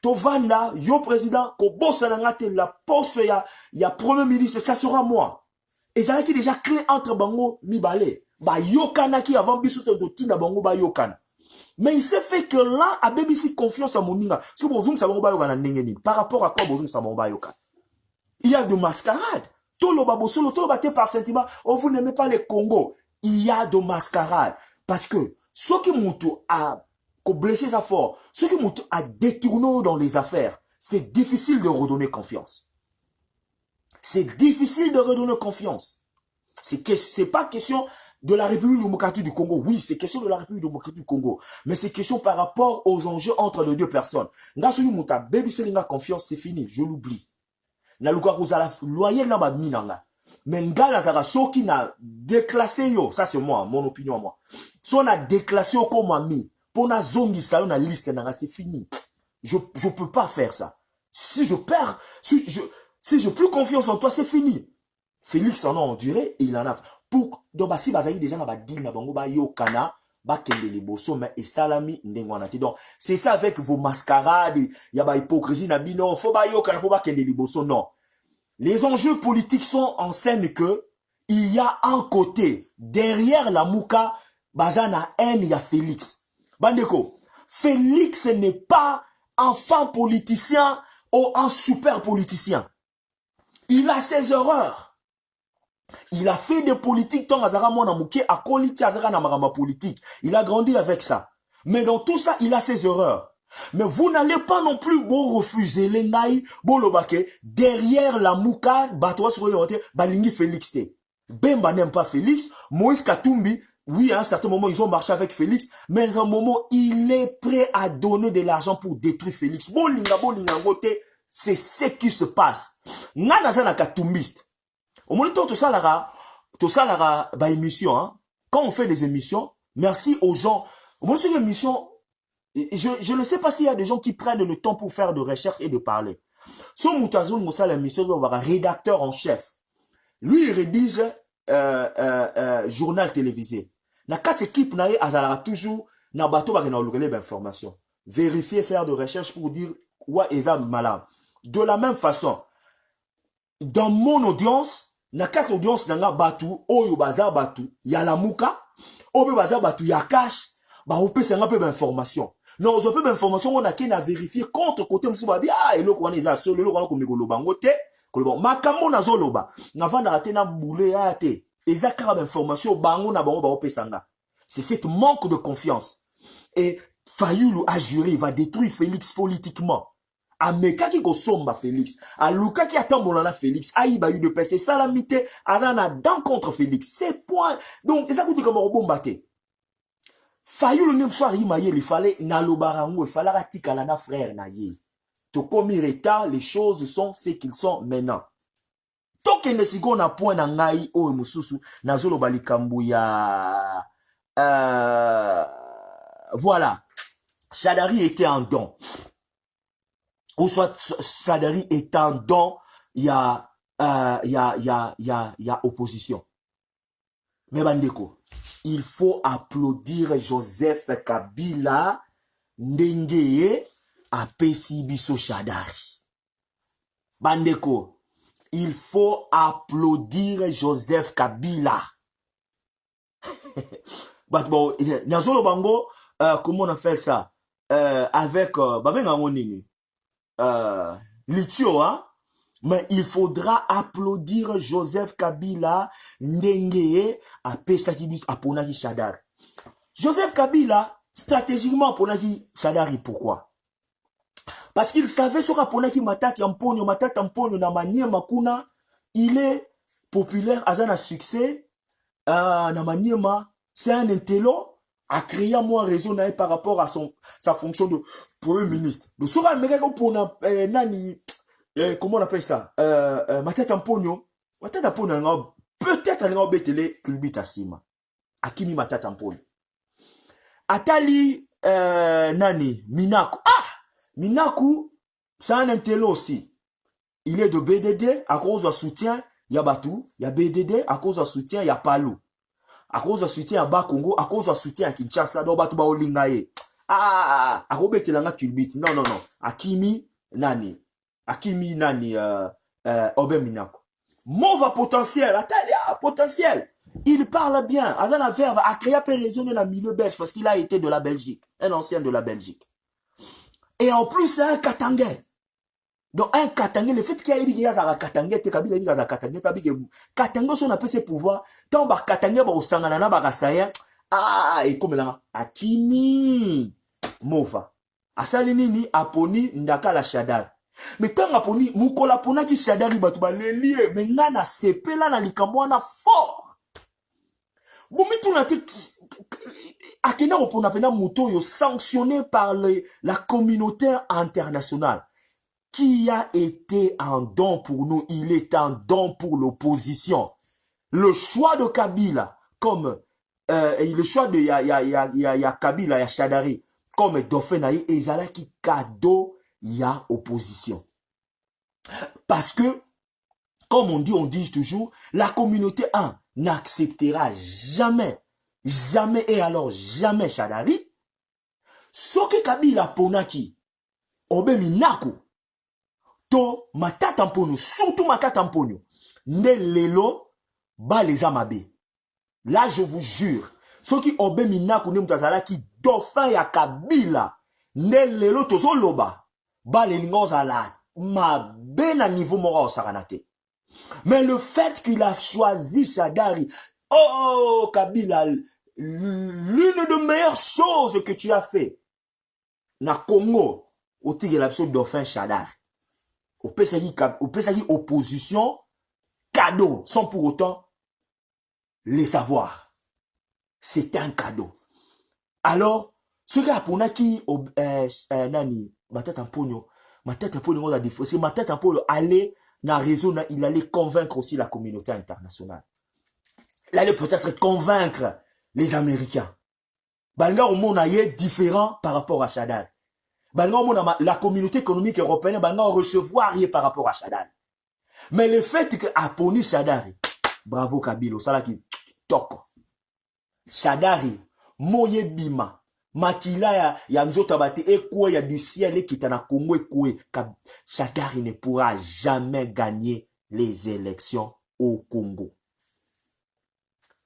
S1: Tovanda, yo président, ko bossa na ngate la poste ya premier ministre, ça sera moi. Et ça qui déjà clé entre bango mibale. Ba yokana qui avant biso de tina bango ba yokana. Mais il s'est fait que là, a BBC confiance à Moninga. Parce que bonjour, ça va yokana nengeni. Par rapport à quoi bonjour, ça va yokana. Il y a de mascarade. Tout le babosolo, tout le batté par sentiment. Oh, vous n'aimez pas les Congo. Il y a de mascarade. Parce que ceux qui m'ont blessé sa fort, ceux qui m'ont détourné dans les affaires, c'est difficile de redonner confiance. C'est difficile de redonner confiance. C'est pas question de la République démocratique du Congo. Oui, c'est question de la République démocratique du Congo. Mais c'est question par rapport aux enjeux entre les deux personnes. Ngasou Mouta, baby selinga confiance, c'est fini. Je l'oublie. Na luka kozala loyal na ba minanga. Mais ngala zara soki na déclassé yo, ça c'est moi, mon opinion à moi. Si on a déclassé yo comme ami, pour na zongi sa yo na liste nanga, c'est fini. Je peux pas faire ça. Si je perds, si j'ai plus confiance en toi, c'est fini. Félix en a enduré et il en a. Pour donc si bazali déjà na ba deal na bango ba yo kana ba kende les bosso mais et salami ndengwana te. Donc c'est ça avec vos mascarades, il y a ba hypocrisie na bino, faut ba yo kana pour ba kende les bosso non. Les enjeux politiques sont en scène que il y a un côté derrière la mouka bazana haine il y a Félix. Bandeko, Félix n'est pas un fin politicien ou un super politicien. Il a ses erreurs. Il a fait des politiques tant Azara Mona Mouké a qualité Azara Namarama politique. Il a grandi avec ça. Mais dans tout ça, il a ses erreurs. Mais vous n'allez pas non plus bon refuser les naïs, bon lobake, derrière la mouka, batois sur le balingi Félix te. Bemba n'aime pas Félix, Moïse Katumbi, oui, à un certain moment, ils ont marché avec Félix, mais à un moment, il est prêt à donner de l'argent pour détruire Félix. Bon linga ngote, c'est ce qui se passe. Nana zana katumbiste. Au moment où tout ça lara, bah, émission, hein. Quand on fait des émissions, merci aux gens. Au moment où une émission, je ne sais pas s'il y a des gens qui prennent le temps pour faire de recherche et de parler. Son Moutazoun Moussa, l'émission, on va avoir un rédacteur en chef. Lui, il rédige, journal télévisé. Na quatre équipes, na azalara toujours, na bateau, ba na logele d'information. Vérifier, faire de recherche pour dire, ouais, ezab malade. De la même façon, dans mon audience, na quatre audiences nanga batu oyo baza batu ya la muka obe baza batu ya cash ba opesa nga peu d'information non on peu d'information on a qui na vérifier contre côté musu ba bi ah eloko wana eza solo eloko wana ko mikolo bango te ko bon makambo na zoloba na vanda raté na boule ya te eza kara d'information bango na bango ba opesa nga c'est cette manque de confiance et Fayoulou a juré il va détruire Félix politiquement amekaki kosomba Félix, alukaki atambola na Félix, ayiba yu de pese, salamite, azana dans contre Félix. C'est point. Donc, ça coûte comme Robombate. Fayu le nem soir yima il fallait nalobarango, il fallait ratikala na frère na ye. To comme il retard, les choses sont ce qu'ils sont maintenant. Tant que ne sigo na point na ngai o mususu na zolo balikambu ya voilà. Shadari était en don. Ou soit Shadari est en don, il y a opposition. Mais bandeko, il faut applaudir Joseph Kabila ndenge a pesi biso Shadari. Bandeko, il faut applaudir Joseph Kabila. Bon, Nazolo Bango, comment on appelle ça? Avec Litio, hein? Mais il faudra applaudir Joseph Kabila ndenge a pesaki a ponaki Shadari. Joseph Kabila stratégiquement ponaki Shadari, pourquoi? Parce qu'il savait sur ponaki matati amponyo na Maniema kuna, il est populaire, azana succès na Maniema, c'est un intello a créé un réseau par rapport à sa fonction de premier ministre. Donc, sur un mec pour nani, comment on appelle ça? Ma tête en pognon. Ma tête en pognon, peut-être elle a embêté Kulbit Asima. Akimi ma tête en pognon. Atali, nani, Minaku. Ah! Minaku, c'est un intello aussi. Il est de BDD, à cause de soutien, il y a Batou. Il y a BDD, à cause de soutien, il y a Palou. À cause de soutien à Bas-Congo, à cause de soutien à Kinshasa, donc Batou Baolingaye. Ah, à Robert Telanga Kulbit. Non. Akimi, nani. Akimi, nani, Obeminako. Mauva potentiel, Atalia, potentiel. Il parle bien. Azana Verve a créé un raison dans le milieu belge parce qu'il a été de la Belgique. Un ancien de la Belgique. Et en plus, c'est un Katangais. Donc, un Katangais, le fait qu'il y ait des Katangais, Kabila dit Katangais, Katangais, son appelle ses pouvoirs. Tant que Katangais, au Sanganana, Bagasayen, et comme là, Akimi, Mova. Asalinini, Aponi, Ndaka la Shadari. Mais tant Aponi, Mukola Pona qui Shadari, Batouba, les liés, mais Nana, c'est là, na Likamboana fort. Bon, mais tout n'a été. Akena Oponapena Moutoyo, sanctionné par la communauté internationale. Qui a été un don pour nous, il est un don pour l'opposition. Le choix de Kabila, comme le choix de ya Kabila, ya Shadari, comme Dofenaï, et Zalaki cadeau, ya opposition. Parce que, comme on dit toujours, la communauté 1 n'acceptera jamais et alors jamais Shadari. Soki Kabila Ponaki, Obeminaku, to matata mponyo, surtout matata mponyo, ne lelo ba les amabe. Là je vous jure, ceux qui Obeminaku ne mutazala qui dauphin ya Kabila, ne lelo tozo loba, ba les lingons à la mabe na niveau mora osaranate. Mais le fait qu'il a choisi Shadari, oh Kabila, l'une des meilleures choses que tu as fait, na Congo, au tigre l'absolu dauphin Shadari. Au PSAI opposition, cadeau, sans pour autant les savoir. C'est un cadeau. Alors, ce gars pour qui nani, ma tête en pogno, c'est ma tête en pogno, aller dans la raison, il allait convaincre aussi la communauté internationale. Il allait peut-être convaincre les Américains. Balga au monde est différent par rapport à Shadari. La communauté économique européenne va recevoir rien par rapport à Shadari. Mais le fait que Aponi Shadari, bravo Kabilo, ça là qui toque. Shadari, Moye Bima, Makila ya Nzotabate, Ekoué ya du ciel et qui est en Congo Ekoué. Shadari ne pourra jamais gagner les élections au Congo.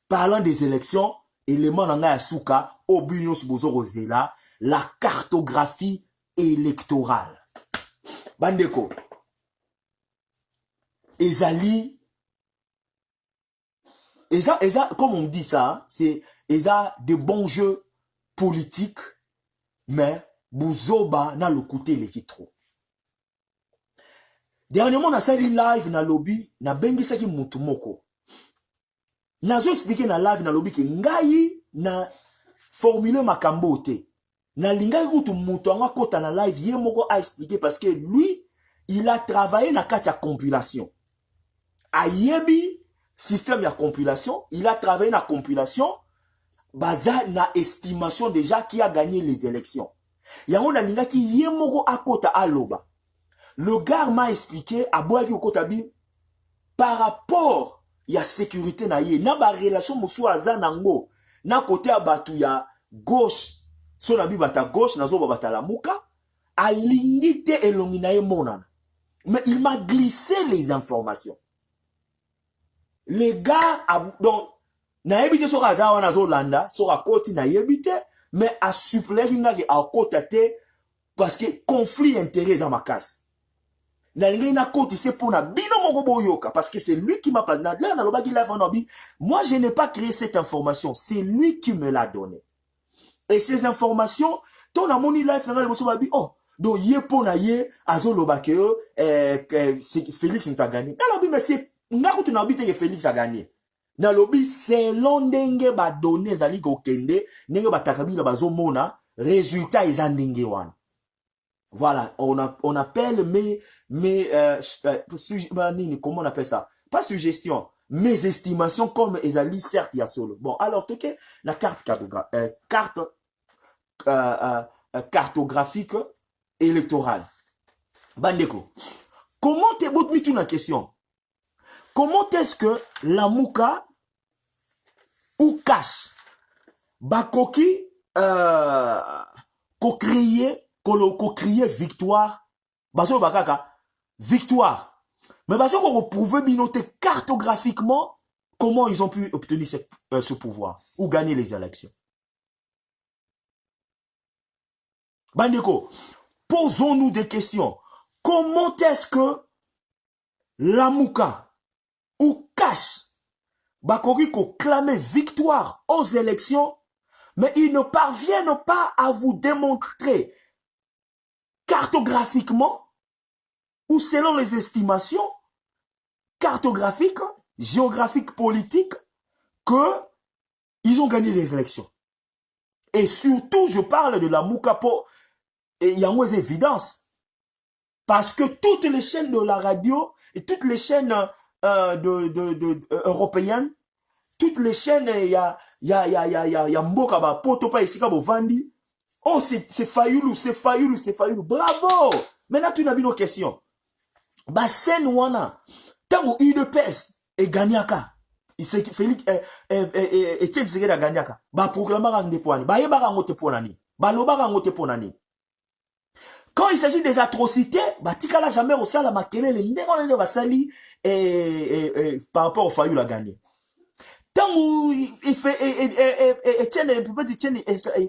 S1: Parlant des élections, élément dans la souka, Obunyos Bozo Rosela, la cartographie électorale. Bandeko. Ezali. Comme on dit ça, c'est de bons jeux politiques, mais Bouzoba n'a le côté les trop. Dernièrement, na sali live na lobby, na bengisaki mutu moko. Nazo expliquer na live na lobby ke ngai na formule makambo te. Na lingai kutu mutu anga kota na live ye moko a expliquer parce que lui, il a travaillé na kati ya compilation. Ayebi système ya compilation, il a travaillé na compilation, baza na estimation déjà qui a gagné les élections. Yango na linga ki ye moko a kota aloba. Le gars m'a expliqué à Boaki Okotabi par rapport ya sécurité na ye, na ba relation musu aza nango, na côté abatu ya gauche, so na bi bata gauche, na zo bata la muka, alingi te elongi na ye monana. Mais il m'a glissé les informations. Les gars, donc, na yebite so kaza wana zo landa, so rakoti na yebite, mais a supplé kinga ki a kotate, parce que conflit intérêt dans ma casse. Na linga ina koti c'est pour na bino moko boyoka parce que c'est lui qui m'a pas là na loba qui l'a fait. Moi je n'ai pas créé cette information, c'est lui qui me l'a donné. Et ces informations ton na moni life na le babi oh donc yé pour na yé azo loba que c'est Félix n'a gagné. Na lobi mais c'est nga ko tu na bité que Félix a gagné. Na lobi c'est ndenge ba donné zali ko kende ndenge ba takabila bazo mona résultat ils ndenge wana. Voilà, on appelle comment on appelle ça? Pas suggestion, mes estimations comme Ezali, certes, il y a solo. Bon, alors, ok, la cartographique électorale. Bandeko, comment t'es beau de une question? Comment est-ce que la Mouka ou cache Bakoki co-crier victoire, baso bakaka victoire. Mais baso qu'on retrouve binoté cartographiquement comment ils ont pu obtenir ce pouvoir ou gagner les élections. Bandeko, posons-nous des questions. Comment est-ce que la Mouka ou Cash Bakoki clamer victoire aux élections, mais ils ne parviennent pas à vous démontrer cartographiquement ou selon les estimations cartographiques, géographiques, politiques, que ils ont gagné les élections. Et surtout, je parle de la Moukapo, et il y a moins d'évidence. Parce que toutes les chaînes de la radio et toutes les chaînes européennes, toutes les chaînes, il y a Mboka, Poto, pa Isika, Vandi. Oh, c'est Fayoulou, c'est Fayoulou, c'est Fayoulou. Bravo! Maintenant, tu n'as plus nos questions. Ba chaîne wana, tango UDPS et Ganyaka. Félix Etienne Tshisekedi a Ganyaka. Ba proclamer ngande poani. Ba yeba ngote ponani. Ba loba ngote ponani. Quand il s'agit des atrocités, bah tikala jamais au sala makelele ndeko nde basali par rapport au Fayoulou a gagné. Tant où il fait Etienne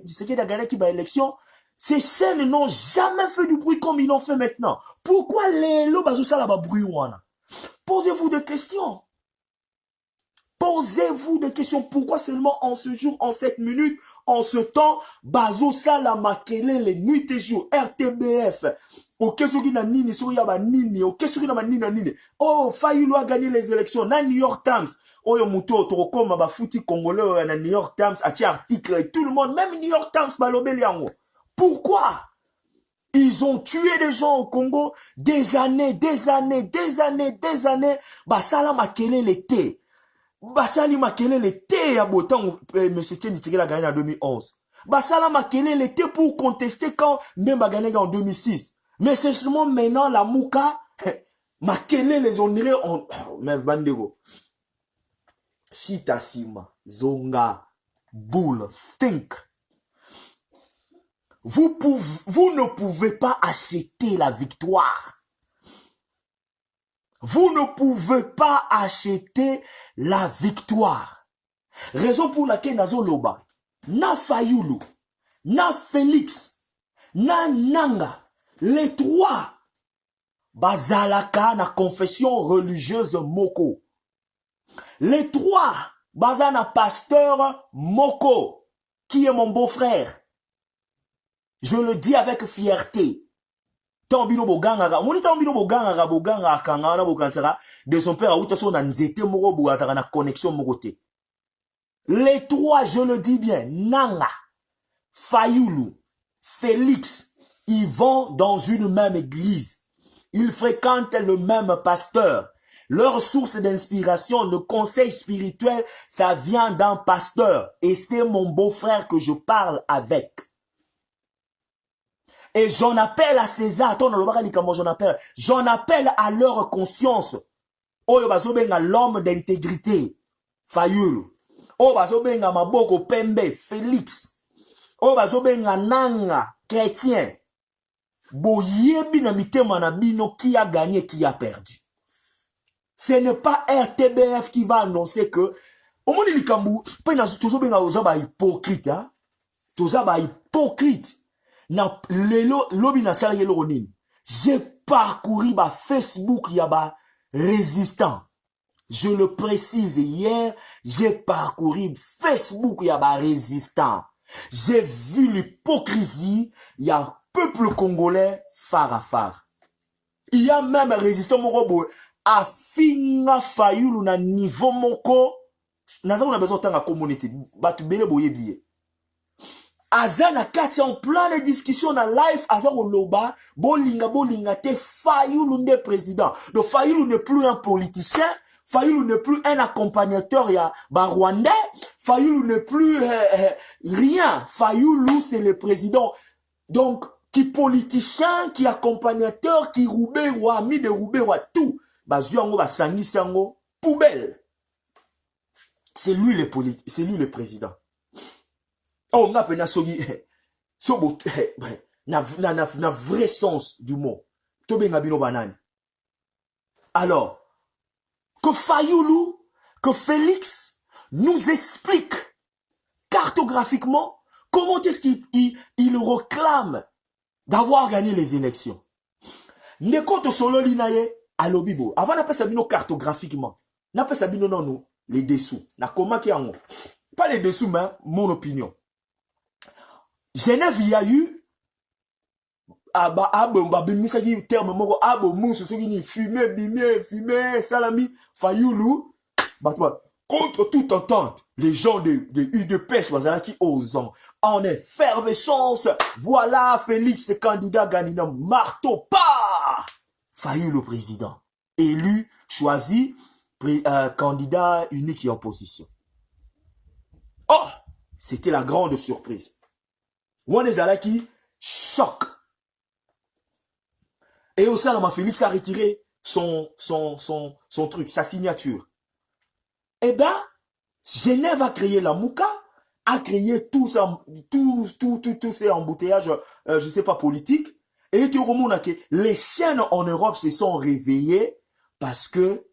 S1: Tshisekedi a gagné qui va élection, ces chaînes n'ont jamais fait du bruit comme ils l'ont fait maintenant. Pourquoi les lobes ça là bas bruit wana? Posez-vous des questions. Posez-vous des questions. Pourquoi seulement en ce jour, en 7 minutes, en ce temps, Bazo Sala Makele, les nuits et jours, RTBF, ok, ce qui n'a nini, ce qui n'a nini, ok, ce qui n'a nini. Oh, Fayoulou a gagné les élections, na New York Times. Oh, yo muto, Toroko, ma fouti congolais, na New York Times, a tia article, et tout le monde, même New York Times, balobeliango. Pourquoi? Ils ont tué des gens au Congo, des années, Basala Makele l'été. Basali Makele l'été, ya botan, M. Tshisekedi a gagné en 2011. Basala Makele l'été pour contester quand même a gagné en 2006. Mais c'est seulement maintenant la Mouka, Makele les honorer en, mais bandego. Chita Sima, Zonga, Boule, Think. Vous ne pouvez pas acheter la victoire. Vous ne pouvez pas acheter la victoire. Raison pour laquelle Nazo Loba, na Fayoulou, na Félix, na Nanga, les trois, bazalaka na confession religieuse Moko. Les trois, bazana pasteur Moko, qui est mon beau-frère. Je le dis avec fierté. Tambino boganga, moni tambino boganga akanga na bokansara de son père auta son nzete moko boazaka na connexion moko te. Les trois, je le dis bien, Nanga, Fayulu, Félix, ils vont dans une même église. Ils fréquentent le même pasteur. Leur source d'inspiration, le conseil spirituel, ça vient d'un pasteur. Et c'est mon beau-frère que je parle avec. Et j'en appelle à César, j'en appelle à leur conscience. Oyo bazobenga l'homme d'intégrité, Fayulu. Oyo bazobenga Maboko Pembe, Félix. Oyo bazobenga Nanga, chrétien. Boyebi na mitema na bino qui a gagné, qui a perdu. Ce n'est pas RTBF qui va annoncer que au monde likambu, pena tozobenga ozaba hypocrite, hein? Tozaba hypocrite. Na lelo lobi na sala yelo ronini. J'ai parcouru ba Facebook yaba résistant. Je le précise, hier, j'ai parcouru Facebook yaba résistant. J'ai vu l'hypocrisie, il y a peuple congolais phare à phare. Il y a même résistant moko a finga Fayulu na niveau moko. Naza on a besoin de communauté. Batu bele boye biye. Azana kati en plein de discussions dans live Azar Oloba bolinga te Fayulu nde président. Donc Fayulu n'est plus un politicien, Fayulu n'est plus un accompagnateur ya Rwandais, Fayulu n'est plus rien. Fayulu c'est le président. Donc qui politicien, qui accompagnateur, qui roubé roi, ami de roubé roi tout. Bazuango basangi sango poubelle. C'est lui le président. Oh, on a peine sogi, na vrai sens du mot. Tobenga bino banane. Alors, que Fayulu, que Félix nous explique cartographiquement comment est-ce qu'il réclame d'avoir gagné les élections. Nekoto solo linaye alobibo. Avant n'a pas sabino cartographiquement. N'a pas sabino non nous les dessous. Na comment qui en pas les dessous mais mon opinion. Genève, il y a eu terme moko abo mousse soki ni fumé salami Fayulu contre toute entente les gens de UDPS qui osent en effervescence. Voilà Félix candidat gagnant marteau pas Fayulu président élu choisi candidat unique et opposition. Oh, c'était la grande surprise. Wane Zalaki, choc. Et au sein, Félix a retiré son truc, sa signature. Eh bien, Genève a créé la Mouka, a créé tous ces embouteillages, je sais pas, politiques. Et tu remontes que les chaînes en Europe se sont réveillées parce que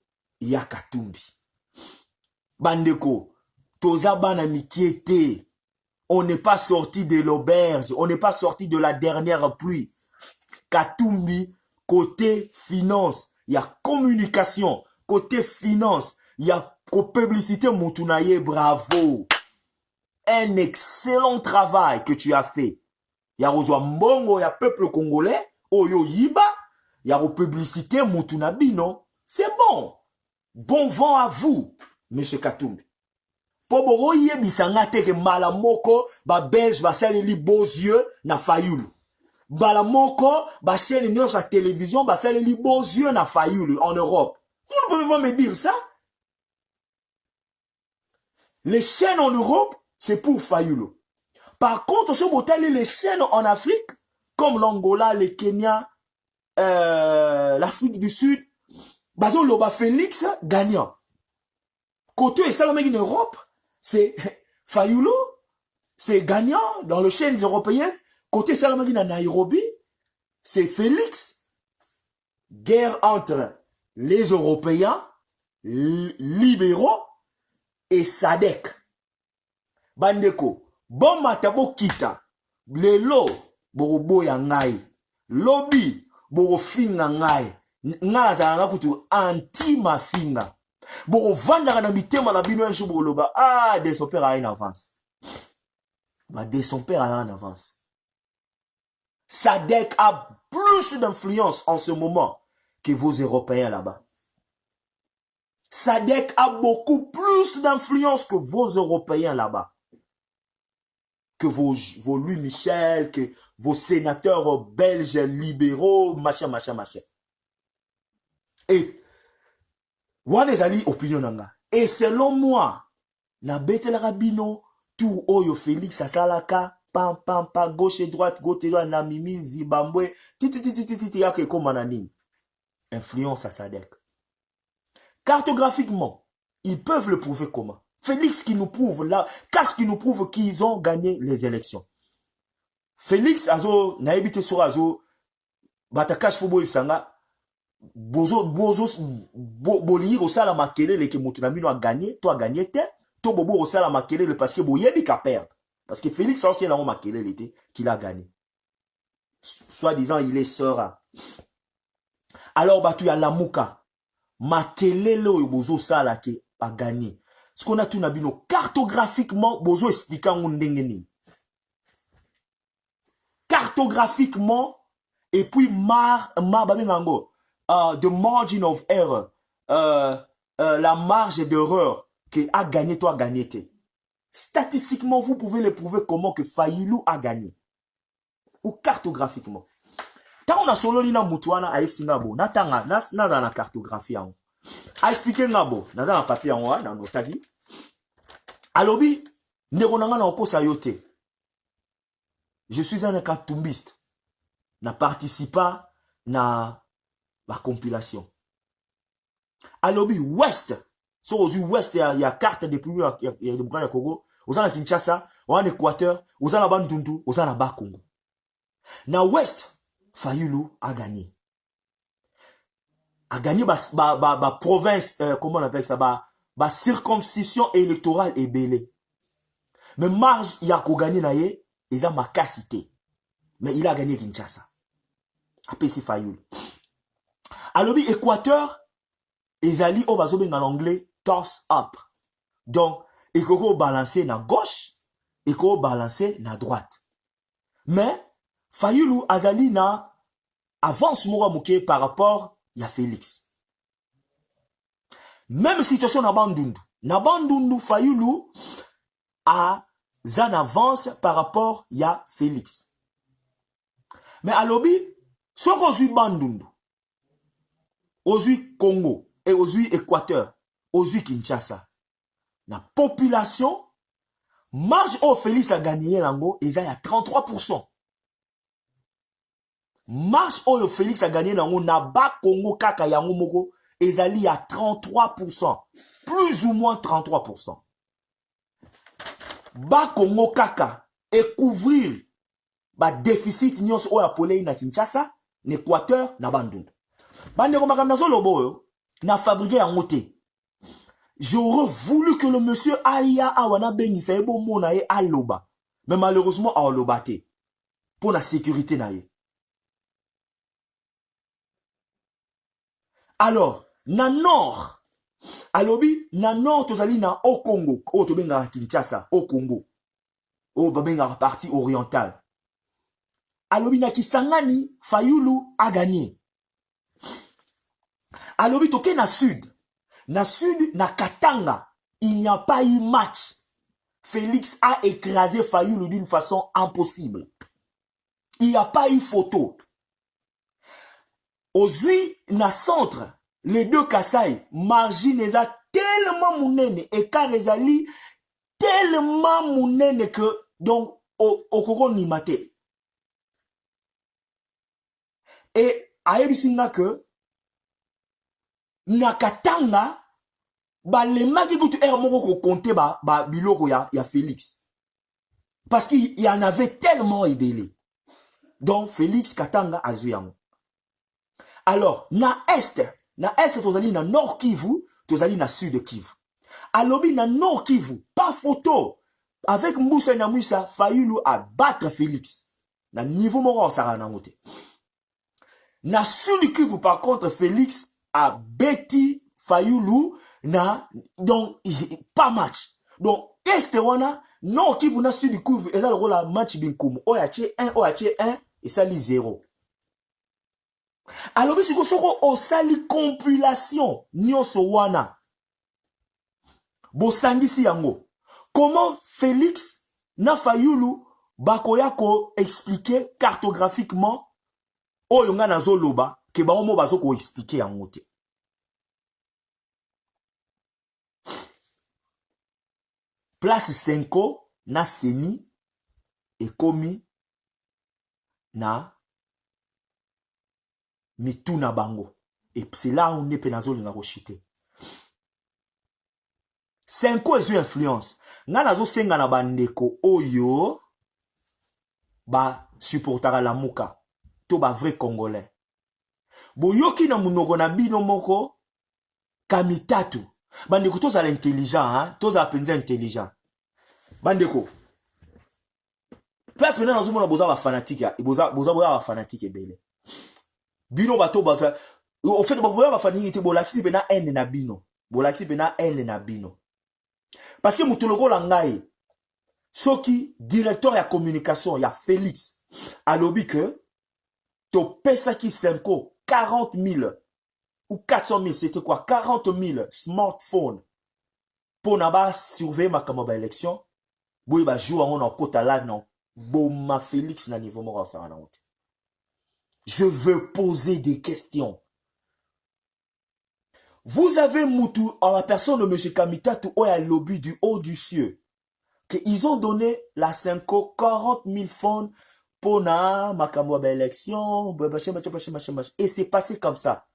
S1: il y a Katumbi. Bandeko, Toza Bana Mikiete. On n'est pas sorti de l'auberge. On n'est pas sorti de la dernière pluie. Katumbi, côté finance, il y a communication. Côté finance, il y a publicité Moutunaye, bravo. Un excellent travail que tu as fait. Il y a Rosoa Mbongo, il y a peuple congolais, Oyo Yiba, il y a publicité Moutunabi, non? C'est bon. Bon vent à vous, monsieur Katumbi. Poboro yebisanga teke mbala moko ba belge ba saleli beaux yeux na Fayulu. Mbala moko ba chaîne nyonso à télévision ba saleli beaux yeux na Fayulu en Europe. Vous ne pouvez pas me dire ça? Les chaînes en Europe, c'est pour Fayulu. Par contre, si vous avez les chaînes en Afrique, comme l'Angola, le Kenya, l'Afrique du Sud, bazo loba Félix gagnant. Côté et ça en Europe, c'est Fayulu, c'est gagnant dans les chaînes européennes. Côté Salamagui à Nairobi, c'est Félix. Guerre entre les Européens, libéraux et Sadek. Bandeko, bon matabo kita, lelo, borobo ya ngai, lobby, borofinga ngai, ngala zalanga kutu anti-mafinga. Boro vanda na mitema na bino encho boloba ah de son père a en avance. Ba de son père a en avance. SADC a plus d'influence en ce moment que vos Européens là-bas. SADC a beaucoup plus d'influence que vos Européens là-bas. Que vos Louis Michel, que vos sénateurs belges, libéraux, machin, machin, machin. Et, wana ezali opinion nanga. Et selon moi, na betel rabino, tour oyo Félix asalaka, pam, pam, pam, gauche et droite, na Mimi, Zimbabwe, titi, yake koma na nini. Influence à SADC. Cartographiquement, ils peuvent le prouver comment? Félix qui nous prouve là, Cash qui nous prouve qu'ils ont gagné les élections. Félix azo naibite sur azo batakash fobo isanga bozo bolingi osala makelele ke mutu na bino a gagné, toi a gagné te, to bobo osala makelele parce que boyebi ka perdre. Parce que Félix ancien là on makelele était qu'il a gagné. Soit disant il est sœur. Alors batu ya lamuka makelele oyo bozo sala ke a gagné. Ce qu'on a tout nabino cartographiquement bozo expliquant ndengeni. Cartographiquement et puis the margin of error, la marge d'erreur que a gagné toi a gagné te. Statistiquement vous pouvez le prouver comment que Fayulu a gagné ou cartographiquement. Tant on a solo lina mutuana a Singabo natanga naza na cartographie en a expliquer ngabo naza na papier en na notadi alobi neronanga na okosa yote. Je suis un cartoumbiste. Na participa na la compilation. Alobi Ouest. So aux Ouest, il y a carte depuis il y a de Congo. Aux na Kinshasa, en Équateur, aux na Bandundu, aux na Bakongo. Na Ouest, Fayulu a gagné. A gagné ba province, comment on appelle ça, ba circonscription électorale est belée. Mais marge, il y a qu'au gagné naie. Ils ont ma cité. Mais il a gagné Kinshasa. Après, c'est Fayulu. Alors, Équateur, ils allaient au bazo en anglais, toss up. Donc, il faut balancer na gauche, il faut balancer na droite. Mais, Fayulu, azali na avance moura mouké par rapport à Félix. Même situation na Bandundu. Na Bandundu, Fayulu a Zan avance par rapport à Félix. Mais à l'obi, ce qu'on Bandundu, aujourd'hui Congo et aujourd'hui Équateur, aujourd'hui Kinshasa, la population, marge au Félix a gagné l'ango, ils a 33%. Marge au Félix a gagné l'ango, na ba Congo kaka yango moko, ils a 33%. Plus ou moins 33%. Ba Congo kaka et couvrir ba déficit nyos o apolé na Kinshasa, l'Équateur na Bandundu. Bande ko makam na solo boyo na fabriquer en moté. J'aurais voulu que le monsieur Aya awana bengisa ebo mona e aloba. Mais malheureusement a olobate pour la sécurité na ye. Alors, na nord alobi na nord tozali na au Congo o to benga Kinshasa au Congo o babenga partie orientale alobi na Kisangani Fayulu a gagné alobi toke na sud na Katanga il n'y a pas eu match. Félix a écrasé Fayulu d'une façon impossible. Il n'y a pas eu photo. Aujourd'hui na centre les deux Kassai, margine eza tellement mounene, et car ezali tellement mounene que, donc, au Congo ni maté. Et, ayebisinga que, nakatanga, ba le maki kutu moko ko compter ba biloko ya Félix. Parce qu'il y en avait tellement ébélé. Donc, Félix Katanga azuyango. Alors, na est tozali na nord Kivu, tozali na sud Kivu. Alobi na nord Kivu, pas photo. Avec Mboussa na Moussa, Fayulu a battre Félix. Na niveau moro sara na moté. Na sud Kivu par contre Félix a bêti Fayulu na donc pas match. Donc est wana nord Kivu na sud Kivu et là le rôle match binkum. Oyache 1 oyache 1 esali 0. Alobi siko soko osali compilation nyonso wana bosangisi yango. Comment Félix na Fayulu bakoya ko expliquer cartographiquement oyo nga nazoloba ke bango mo bazo ko expliquer yango te. Place Senko na Seni ekomi na mituna bango. Et c'est là où on est penazolinga ko chiter. Senko ezo influence. Nga nazo senga na bandeko oyo ba supportera la muka. To ba vrai congolais. Boyoki na munoko na bino moko kamitatu. Bandeko toza l'intelligent, hein? Toza penza intelligent. Bandeko. Place maintenant nazo mona boza ba fanatique ya, boza ba fanatique ebele. Bino bato baza au fait ba fanatique te bolakisi bena haine na bino. Bolakisi bena haine na bino. Parce que mutuloko la ngai soki directeur ya communication ya Félix alobi que to pesa ki Senko 40 000 ou 400 000, c'était quoi 40 000 smartphones pour naba surveiller ma kamaba élection. Boy ba jour on en kota live non boma Félix na niveau moko ça na honte. Je veux poser des questions. Vous avez Moutou en la personne de M. Kamitatu ou à lobby du haut du cieux qu'ils ont donné la Senko 40 000 phones pour na makamwa élection et c'est passé comme ça.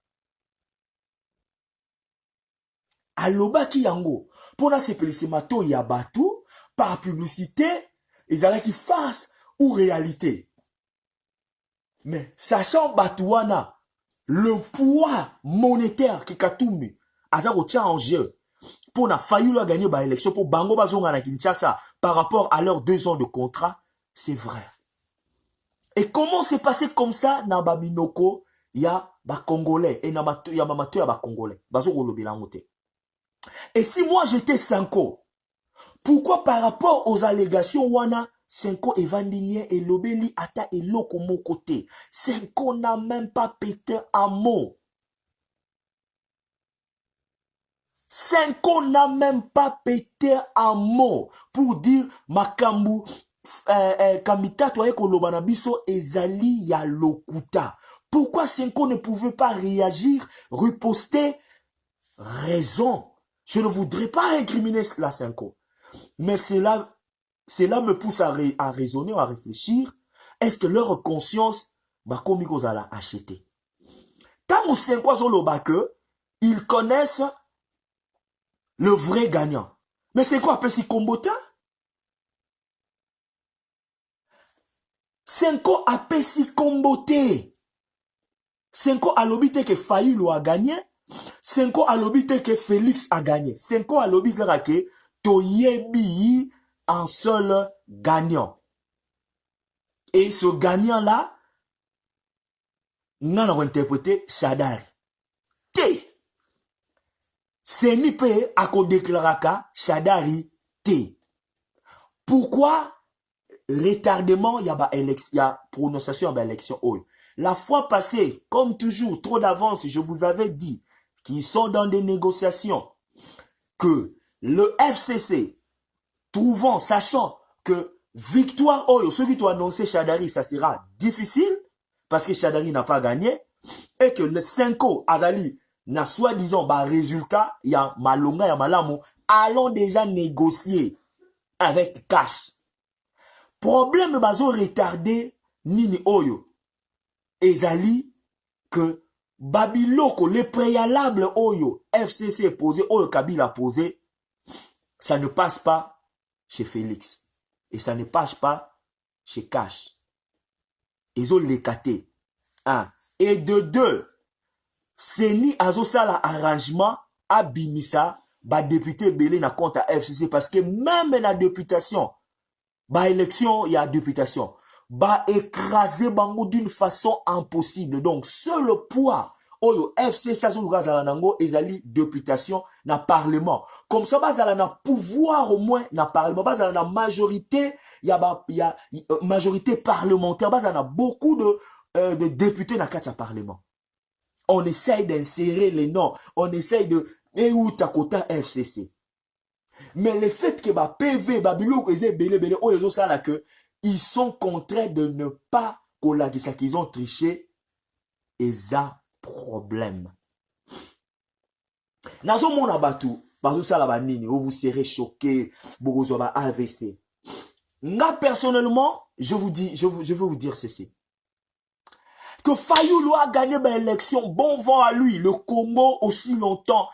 S1: Aloba ki yango pour na sepelisi mato ya batu par publicité ils allaient qui face ou réalité. Mais sachant Batouana le poids monétaire qui Katumbi azako tient en jeu pour na Fayulu gagner ba élection pour Bango Bazonga na Kinshasa par rapport à leurs 2 ans de contrat, c'est vrai. Et comment c'est passé comme ça na ba Minoko ya ba Congolais et na mato ya mamato ya ba Congolais bazoko lobela ngote. Et si moi j'étais Senko, pourquoi par rapport aux allégations wana Senko Evandinie et Lobeli ata eloko mon côté. Senko n'a même pas pété un mot. Senko n'a même pas pété un mot pour dire Makambu Kamita toye kolobana biso ezali ya lokuta. Pourquoi Senko ne pouvait pas réagir, riposter? Raison. Je ne voudrais pas incriminer la Senko. Mais cela me pousse à raisonner, à réfléchir. Est-ce que leur conscience va comme ils ont acheté? Tant que ils connaissent le vrai gagnant. Mais c'est quoi Pessi Kombota? Senko a Pessi Komboté. Senko a l'obité que Fayulu a gagné. Senko a l'obité que Félix a gagné. Senko a l'obité que Toyebi un seul gagnant. Et ce gagnant-là, nous avons interprété Shadari. T. Senipe a déclaré Shadari T. Pourquoi retardement il y a prononciation de l'élection? La fois passée, comme toujours, trop d'avance, je vous avais dit qu'ils sont dans des négociations, que le FCC sachant que victoire Oyo, ceux qui t'ont annoncé Shadari, ça sera difficile parce que Shadari n'a pas gagné et que le Senko Azali n'a soi-disant résultat, il y a Malonga, il y a Malamu, allons déjà négocier avec cash. Problème bazo retardé Nini Oyo Ezali que Babiloko, le préalable Oyo, FCC posé, Oyo Kabila posé, ça ne passe pas chez Félix. Et ça ne passe pas chez Cash. Ils ont l'écaté. Un. Et de deux, Seni Azosala arrangement à Bimisa, député Belé na compte à FCC parce que même la députation, élection, il y a députation, écraser Bango d'une façon impossible. Donc, seul le poids Oyo FCC Azonango ezali députation na parlement. Comme ça bazala na pouvoir au moins na parlement, bazala na majorité il y a majorité parlementaire, bah, ça a beaucoup de députés dans le parlement. On essaye d'insérer les noms, on essaye de Takota FCC. Mais le fait que bah PV, ils sont contraints de ne pas qu'ils ont triché, et ça problème. Nazo mona batu, bazo sala ba nini, vous serez choqués, bogozo ba AVC. Nga personnellement, je vais vous dire ceci. Que Fayoulou a gagné l'élection, bon vent à lui. Le Congo aussi longtemps,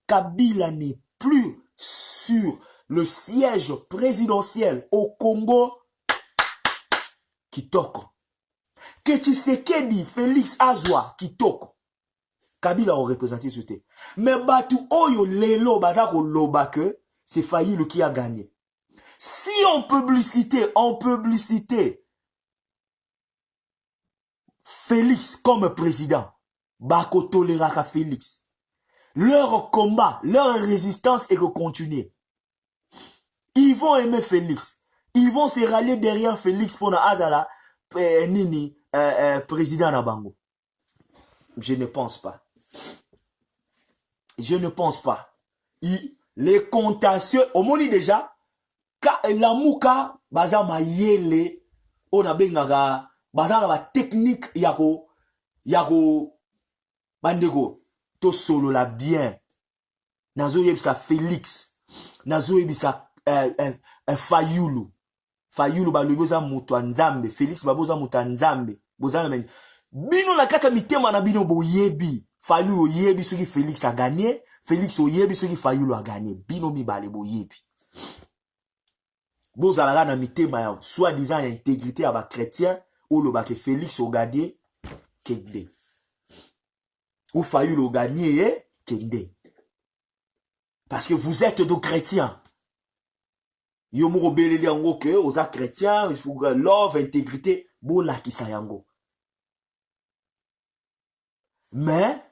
S1: Kabila n'est plus sur le siège présidentiel au Congo, Kitoko. Que Tshisekedi, Félix Azwa, Kitoko. Kabila a représenté ce thé. Mais Batu Oyo Lelo Bazako Lobake, c'est Fayoulou qui a gagné. Si en publicité, Félix comme président, Bako toléraka Félix. Leur combat, leur résistance est de continuer. Ils vont aimer Félix. Ils vont se rallier derrière Félix pour na Azala, président Nabango. Je ne pense pas. Je ne pense pas. Les contentieux, au moni déjà, la mouka, baza ma yele, on a bengaga, baza la technique yako, bandego, to solo la bien. Nazo yebisa Félix, nazo yebisa Fayoulou. Fayoulou ba loboza mutu nzambe, Félix ba boza mutu nzambe. Boza na bino na kata mitema na bino bo yebi. Fayoulou yebi soki Félix a gagné, Félix o yebi soki Fayoulou a gagné. Bino mi bale bo yebi. Bozala na mitema ya soi-disant intégrité à ba chrétien ou le ba que Félix o gagné kende. Ou Fayoulou o gagné kende. Parce que vous êtes de chrétiens. Yo mo beleli yango ke oza chrétien, il faut love, intégrité, bo la kisa yango. Mais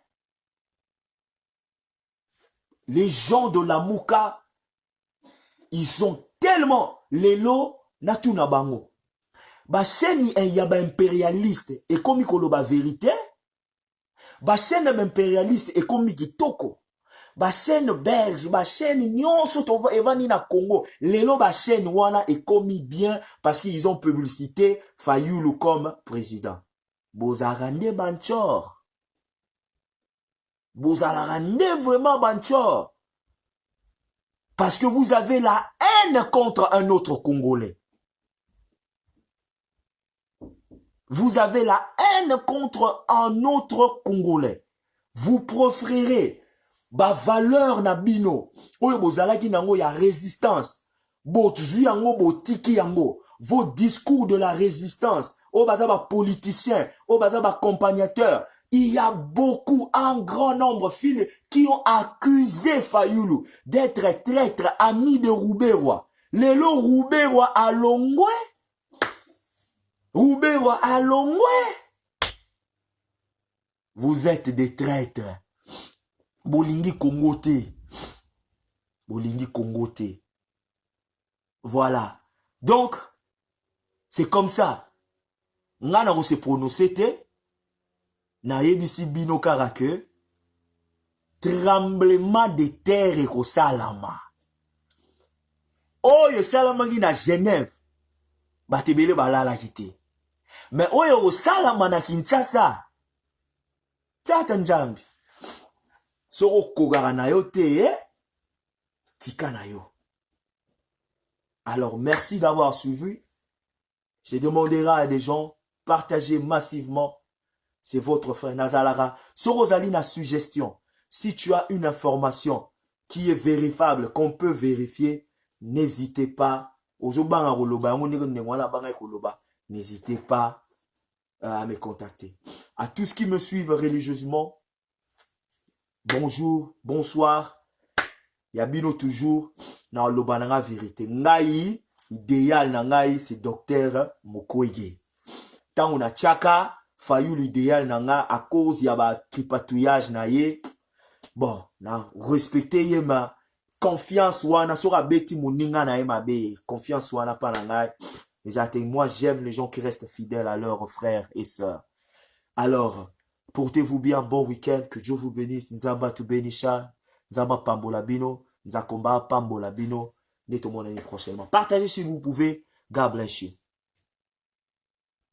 S1: les gens de la Mouka, ils sont tellement lelo natuna bango. Ba chaîne ya ba impérialiste et comme koloba vérité, ba chaîne impérialiste et comme kitoko. Ba chaîne belge, ba chaîne nyonso to evani na Congo, lelo ba chaîne wana est commis bien parce qu'ils ont publicité Fayoulou comme président. Bozarande banchor. Bozarande vraiment banchor. Parce que vous avez la haine contre un autre Congolais. Vous avez la haine contre un autre Congolais. Vous préférez ba valeur na bino. Oyo bozalaki nango ya résistance. Bo tuzu yango bo tiki yango. Vos discours de la résistance. O baza ba politicien, o baza ba accompagnateur. Il y a beaucoup, un grand nombre qui ont accusé Fayoulou d'être traître, ami de Rouberois. Lelo Rouberois à Longwe. Rouberois à Longwe. Vous êtes des traîtres. Bolingi Kongote. Bolingi Kongote. Voilà. Donc, c'est comme ça. Ngana ko se prononcer te. Na yebisi bino kaka que tremblement de terre ko salama. Oyo salama ki na Genève. Batebele balala kite. Mais oyo ko salama na Kinshasa. Tata njambi. Soko kogara na yo te, tika na yo. Alors, merci d'avoir suivi. Je demanderai à des gens, partagez massivement. C'est votre frère Nazalara. Sorozali na suggestion. Si tu as une information qui est vérifiable, qu'on peut vérifier, n'hésitez pas. N'hésitez pas à me contacter. À tous qui me suivent religieusement, bonjour, bonsoir. Yabino toujours na lobananga vérité. Ngai, idéal na ngai, c'est docteur Mukwege. Tant on a tchaka, Fayoulou idéal nanga à cause yaba tripatouillage na ye. Bon, na respecter yema confiance wana sora beti moninga na mabe confiance wana pa na ngai exactement. Moi j'aime les gens qui restent fidèles à leurs frères et sœurs. Alors portez-vous bien, bon week-end, que Dieu vous bénisse. Nzamba tu bénisha, nzamba pambola bino, nzakomba pambola bino. Netomona prochainement. Partagez si vous pouvez. God bless you.